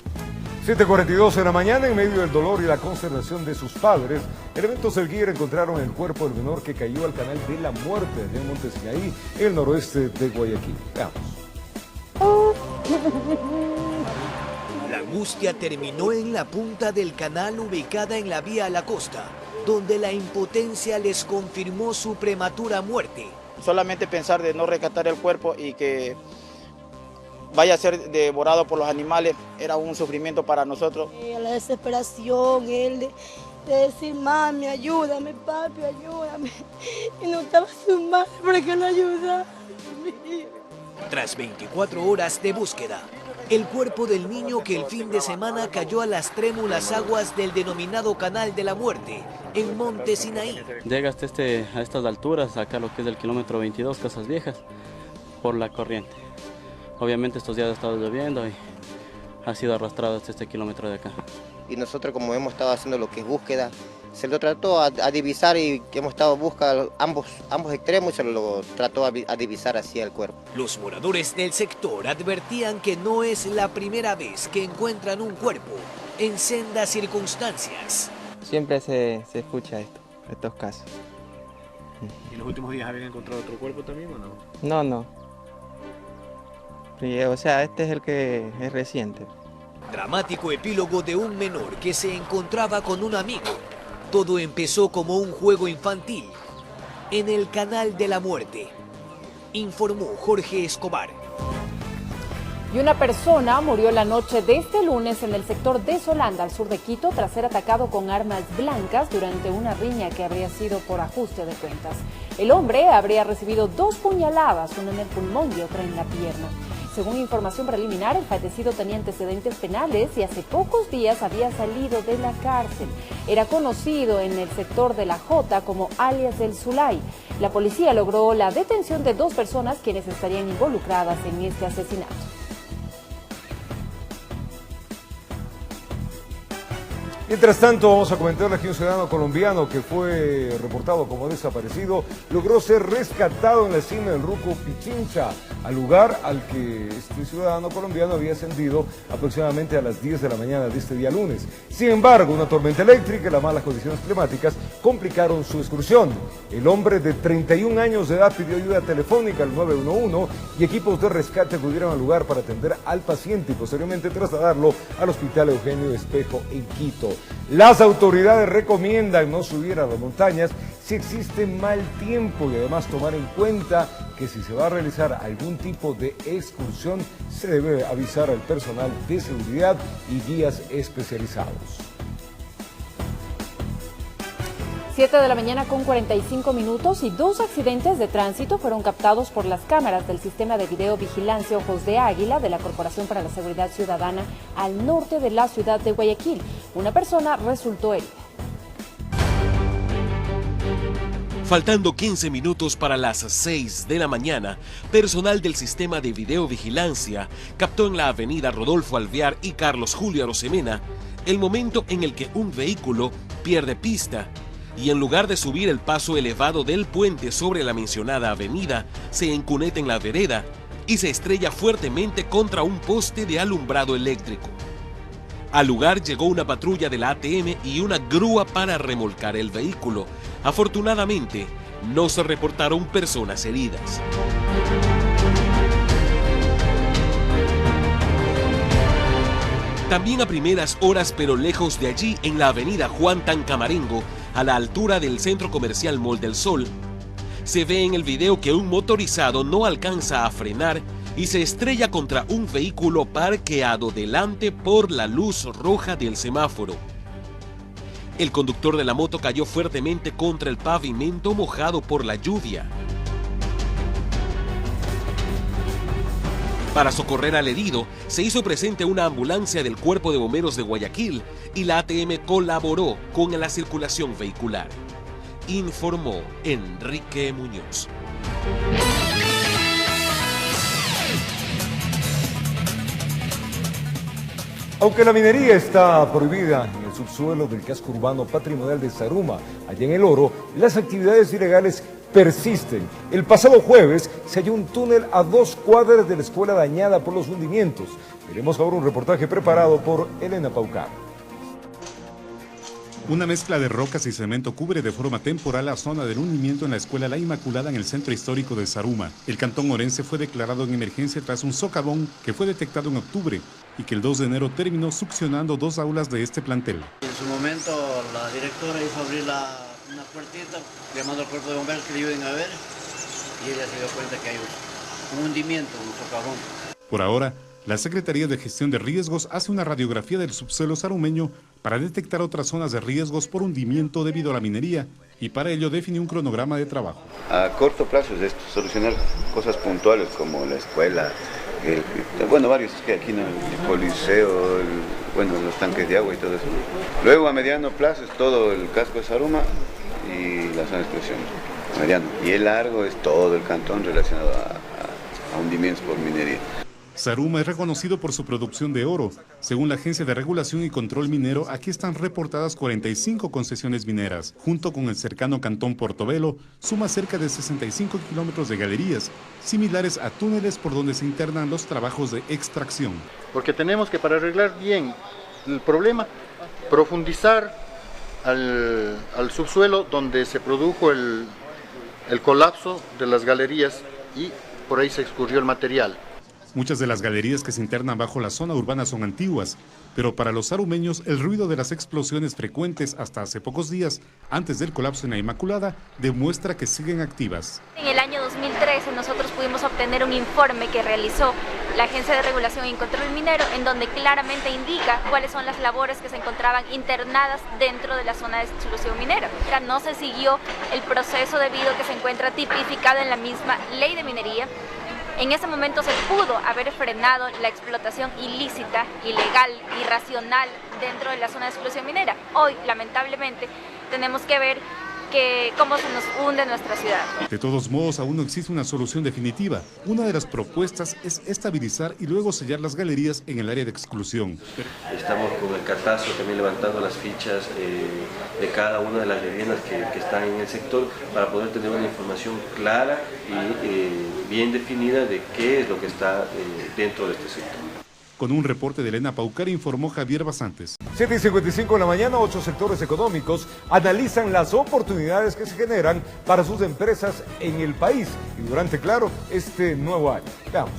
7:42 de la mañana, en medio del dolor y la consternación de sus padres, elementos del GIER encontraron el cuerpo del menor que cayó al canal de la muerte allá en Monte Sinaí, en el noroeste de Guayaquil. Veamos. La angustia terminó en la punta del canal ubicada en la vía a la costa, donde la impotencia les confirmó su prematura muerte. Solamente pensar de no rescatar el cuerpo y que vaya a ser devorado por los animales era un sufrimiento para nosotros. La desesperación, él de decir, mami, ayúdame, papi, ayúdame. Y no estaba su madre para que lo ayudara. Tras 24 horas de búsqueda, el cuerpo del niño que el fin de semana cayó a las trémulas aguas del denominado Canal de la Muerte, en Monte Sinaí. Llega hasta a estas alturas, acá lo que es el kilómetro 22, Casas Viejas, por la corriente. Obviamente estos días ha estado lloviendo y ha sido arrastrado hasta este kilómetro de acá. Y nosotros, como hemos estado haciendo lo que es búsqueda, se lo trató a divisar, y que hemos estado buscando ambos extremos y se lo trató a divisar hacia el cuerpo. Los moradores del sector advertían que no es la primera vez que encuentran un cuerpo en sendas circunstancias. Siempre se escucha estos casos. ¿Y en los últimos días habían encontrado otro cuerpo también o no? No. O sea, este es el que es reciente. Dramático epílogo de un menor que se encontraba con un amigo. Todo empezó como un juego infantil en el Canal de la Muerte, informó Jorge Escobar. Y una persona murió la noche de este lunes en el sector de Solanda, al sur de Quito, tras ser atacado con armas blancas durante una riña que habría sido por ajuste de cuentas. El hombre habría recibido 2 puñaladas, una en el pulmón y otra en la pierna. Según información preliminar, el fallecido tenía antecedentes penales y hace pocos días había salido de la cárcel. Era conocido en el sector de La Jota como alias del Zulay. La policía logró la detención de 2 personas quienes estarían involucradas en este asesinato. Mientras tanto, vamos a comentarles que un ciudadano colombiano que fue reportado como desaparecido logró ser rescatado en la cima del Ruco Pichincha, al lugar al que este ciudadano colombiano había ascendido aproximadamente a las 10 de la mañana de este día lunes. Sin embargo, una tormenta eléctrica y las malas condiciones climáticas complicaron su excursión. El hombre de 31 años de edad pidió ayuda telefónica al 911 y equipos de rescate acudieron al lugar para atender al paciente y posteriormente trasladarlo al Hospital Eugenio Espejo en Quito. Las autoridades recomiendan no subir a las montañas si existe mal tiempo y además tomar en cuenta que si se va a realizar algún tipo de excursión se debe avisar al personal de seguridad y guías especializados. 7 de la mañana con 45 minutos y 2 accidentes de tránsito fueron captados por las cámaras del sistema de videovigilancia Ojos de Águila de la Corporación para la Seguridad Ciudadana al norte de la ciudad de Guayaquil. Una persona resultó herida. Faltando 15 minutos para las 6 de la mañana, personal del sistema de videovigilancia captó en la avenida Rodolfo Alvear y Carlos Julio Arosemena el momento en el que un vehículo pierde pista y en lugar de subir el paso elevado del puente sobre la mencionada avenida, se encuneta en la vereda y se estrella fuertemente contra un poste de alumbrado eléctrico. Al lugar llegó una patrulla de la ATM y una grúa para remolcar el vehículo. Afortunadamente, no se reportaron personas heridas. También a primeras horas, pero lejos de allí, en la avenida Juan Tancamarengo, a la altura del centro comercial Mall del Sol, se ve en el video que un motorizado no alcanza a frenar y se estrella contra un vehículo parqueado delante por la luz roja del semáforo. El conductor de la moto cayó fuertemente contra el pavimento mojado por la lluvia. Para socorrer al herido, se hizo presente una ambulancia del Cuerpo de Bomberos de Guayaquil y la ATM colaboró con la circulación vehicular. Informó Enrique Muñoz. Aunque la minería está prohibida en el subsuelo del casco urbano patrimonial de Zaruma, allá en El Oro, las actividades ilegales persisten. El pasado jueves se halló un túnel a 2 cuadras de la escuela dañada por los hundimientos. Veremos ahora un reportaje preparado por Elena Paucar. Una mezcla de rocas y cemento cubre de forma temporal la zona del hundimiento en la Escuela La Inmaculada en el centro histórico de Zaruma. El cantón orense fue declarado en emergencia tras un socavón que fue detectado en octubre y que el 2 de enero terminó succionando 2 aulas de este plantel. En su momento la directora hizo abrir una puertita llamando al cuerpo de bomberos que le ayuden a ver y ella se dio cuenta que hay un hundimiento, un socavón. Por ahora, la Secretaría de Gestión de Riesgos hace una radiografía del subsuelo zarumeño para detectar otras zonas de riesgos por hundimiento debido a la minería y para ello define un cronograma de trabajo. A corto plazo es esto, solucionar cosas puntuales como la escuela, varios que aquí en el Coliseo, los tanques de agua y todo eso. Luego a mediano plazo es todo el casco de Zaruma y la zona de explosión, mediano. Y el largo es todo el cantón relacionado a hundimientos por minería. Zaruma es reconocido por su producción de oro. Según la Agencia de Regulación y Control Minero, aquí están reportadas 45 concesiones mineras. Junto con el cercano cantón Portobelo, suma cerca de 65 kilómetros de galerías, similares a túneles por donde se internan los trabajos de extracción. Porque tenemos que, para arreglar bien el problema, profundizar al subsuelo donde se produjo el colapso de las galerías y por ahí se escurrió el material. Muchas de las galerías que se internan bajo la zona urbana son antiguas, pero para los zarumeños el ruido de las explosiones frecuentes hasta hace pocos días, antes del colapso en la Inmaculada, demuestra que siguen activas. En el año 2013 nosotros pudimos obtener un informe que realizó la Agencia de Regulación y Control Minero, en donde claramente indica cuáles son las labores que se encontraban internadas dentro de la zona de exclusión minera. No se siguió el proceso debido a que se encuentra tipificado en la misma ley de minería. En ese momento se pudo haber frenado la explotación ilícita, ilegal, irracional dentro de la zona de exclusión minera. Hoy, lamentablemente, tenemos que ver cómo se nos hunde nuestra ciudad. De todos modos, aún no existe una solución definitiva. Una de las propuestas es estabilizar y luego sellar las galerías en el área de exclusión. Estamos con el catastro también levantando las fichas de cada una de las viviendas que están en el sector para poder tener una información clara y bien definida de qué es lo que está dentro de este sector. Con un reporte de Elena Paucar, informó Javier Basantes. 7:55 de la mañana, 8 sectores económicos analizan las oportunidades que se generan para sus empresas en el país y durante, claro, este nuevo año. Veamos.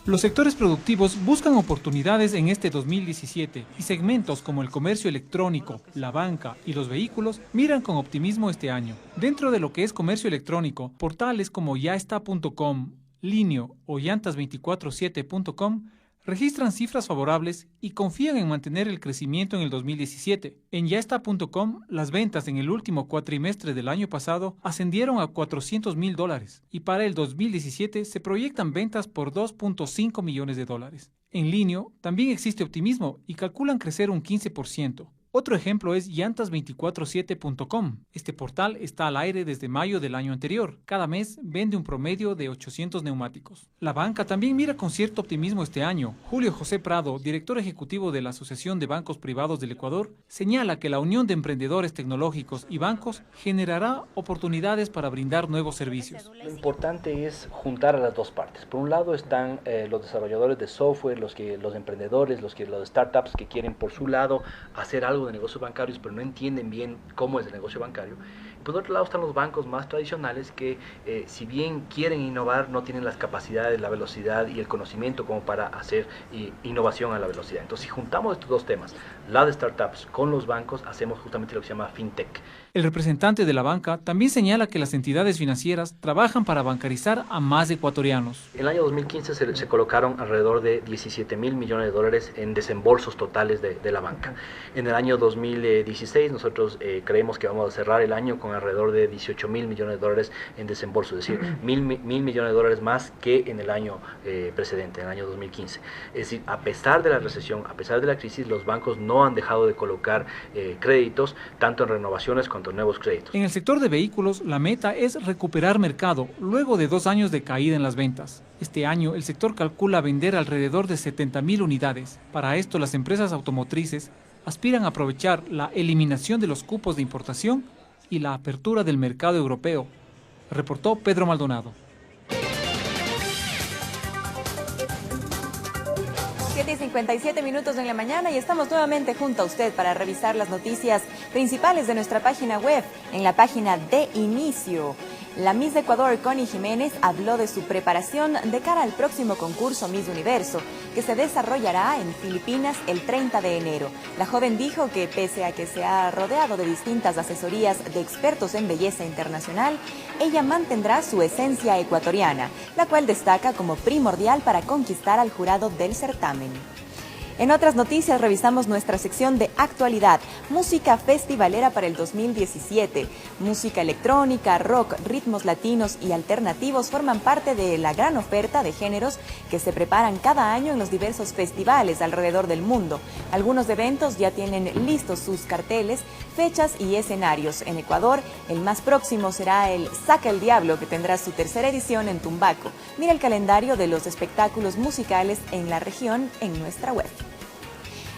Los sectores productivos buscan oportunidades en este 2017 y segmentos como el comercio electrónico, la banca y los vehículos miran con optimismo este año. Dentro de lo que es comercio electrónico, portales como yaesta.com, Linio o llantas247.com registran cifras favorables y confían en mantener el crecimiento en el 2017. En yaesta.com, las ventas en el último cuatrimestre del año pasado ascendieron a $400.000 y para el 2017 se proyectan ventas por $2.5 millones. En Linio también existe optimismo y calculan crecer un 15%. Otro ejemplo es llantas247.com. Este portal está al aire desde mayo del año anterior. Cada mes vende un promedio de 800 neumáticos. La banca también mira con cierto optimismo este año. Julio José Prado, director ejecutivo de la Asociación de Bancos Privados del Ecuador, señala que la unión de emprendedores tecnológicos y bancos generará oportunidades para brindar nuevos servicios. Lo importante es juntar a las dos partes. Por un lado están los desarrolladores de software, los emprendedores, los startups que quieren por su lado hacer algo de negocios bancarios, pero no entienden bien cómo es el negocio bancario. Por otro lado están los bancos más tradicionales que si bien quieren innovar, no tienen las capacidades, la velocidad y el conocimiento como para hacer innovación a la velocidad. Entonces, si juntamos estos dos temas, la de startups con los bancos, hacemos justamente lo que se llama fintech. El representante de la banca también señala que las entidades financieras trabajan para bancarizar a más ecuatorianos. En el año 2015 se colocaron alrededor de $17.000 millones en desembolsos totales de la banca. En el año 2016 nosotros creemos que vamos a cerrar el año con alrededor de $18.000 millones en desembolsos, es decir, $1.000 millones más que en el año precedente, en el año 2015. Es decir, a pesar de la recesión, a pesar de la crisis, los bancos no han dejado de colocar créditos, tanto en renovaciones como en nuevos créditos. En el sector de vehículos, la meta es recuperar mercado luego de 2 años de caída en las ventas. Este año, el sector calcula vender alrededor de 70.000 unidades. Para esto, las empresas automotrices aspiran a aprovechar la eliminación de los cupos de importación y la apertura del mercado europeo, reportó Pedro Maldonado. 7:57 en la mañana y estamos nuevamente junto a usted para revisar las noticias principales de nuestra página web. En la página de inicio, la Miss de Ecuador, Connie Jiménez, habló de su preparación de cara al próximo concurso Miss Universo, que se desarrollará en Filipinas el 30 de enero. La joven dijo que pese a que se ha rodeado de distintas asesorías de expertos en belleza internacional, ella mantendrá su esencia ecuatoriana, la cual destaca como primordial para conquistar al jurado del certamen. En otras noticias revisamos nuestra sección de actualidad, música festivalera para el 2017. Música electrónica, rock, ritmos latinos y alternativos forman parte de la gran oferta de géneros que se preparan cada año en los diversos festivales alrededor del mundo. Algunos eventos ya tienen listos sus carteles, fechas y escenarios. En Ecuador, el más próximo será el Saca el Diablo, que tendrá su tercera edición en Tumbaco. Mira el calendario de los espectáculos musicales en la región en nuestra web.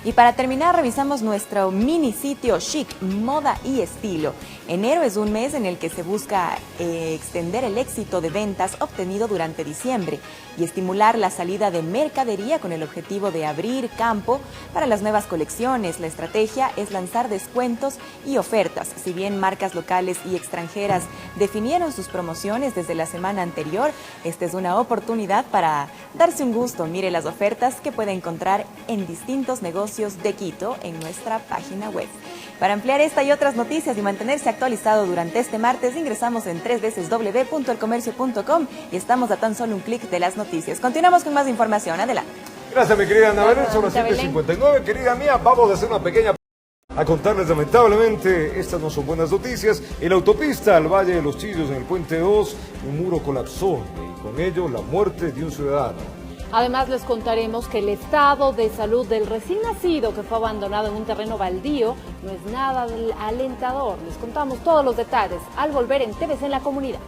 Y para terminar, revisamos nuestro mini sitio Chic, Moda y Estilo. Enero es un mes en el que se busca extender el éxito de ventas obtenido durante diciembre y estimular la salida de mercadería con el objetivo de abrir campo para las nuevas colecciones. La estrategia es lanzar descuentos y ofertas. Si bien marcas locales y extranjeras definieron sus promociones desde la semana anterior, esta es una oportunidad para darse un gusto. Mire las ofertas que puede encontrar en distintos negocios de Quito en nuestra página web. Para ampliar esta y otras noticias y mantenerse actualizado durante este martes, ingresamos en www.elcomercio.com y estamos a tan solo un clic de las noticias. Continuamos con más información. Adelante. Gracias, mi querida Ana Belén. Son las 7:59. Querida mía, vamos a hacer una pequeña... A contarles, lamentablemente, estas no son buenas noticias. En la autopista al Valle de los Chillos, en el Puente 2, un muro colapsó y con ello la muerte de un ciudadano. Además, les contaremos que el estado de salud del recién nacido que fue abandonado en un terreno baldío no es nada alentador. Les contamos todos los detalles al volver en TVC en la comunidad.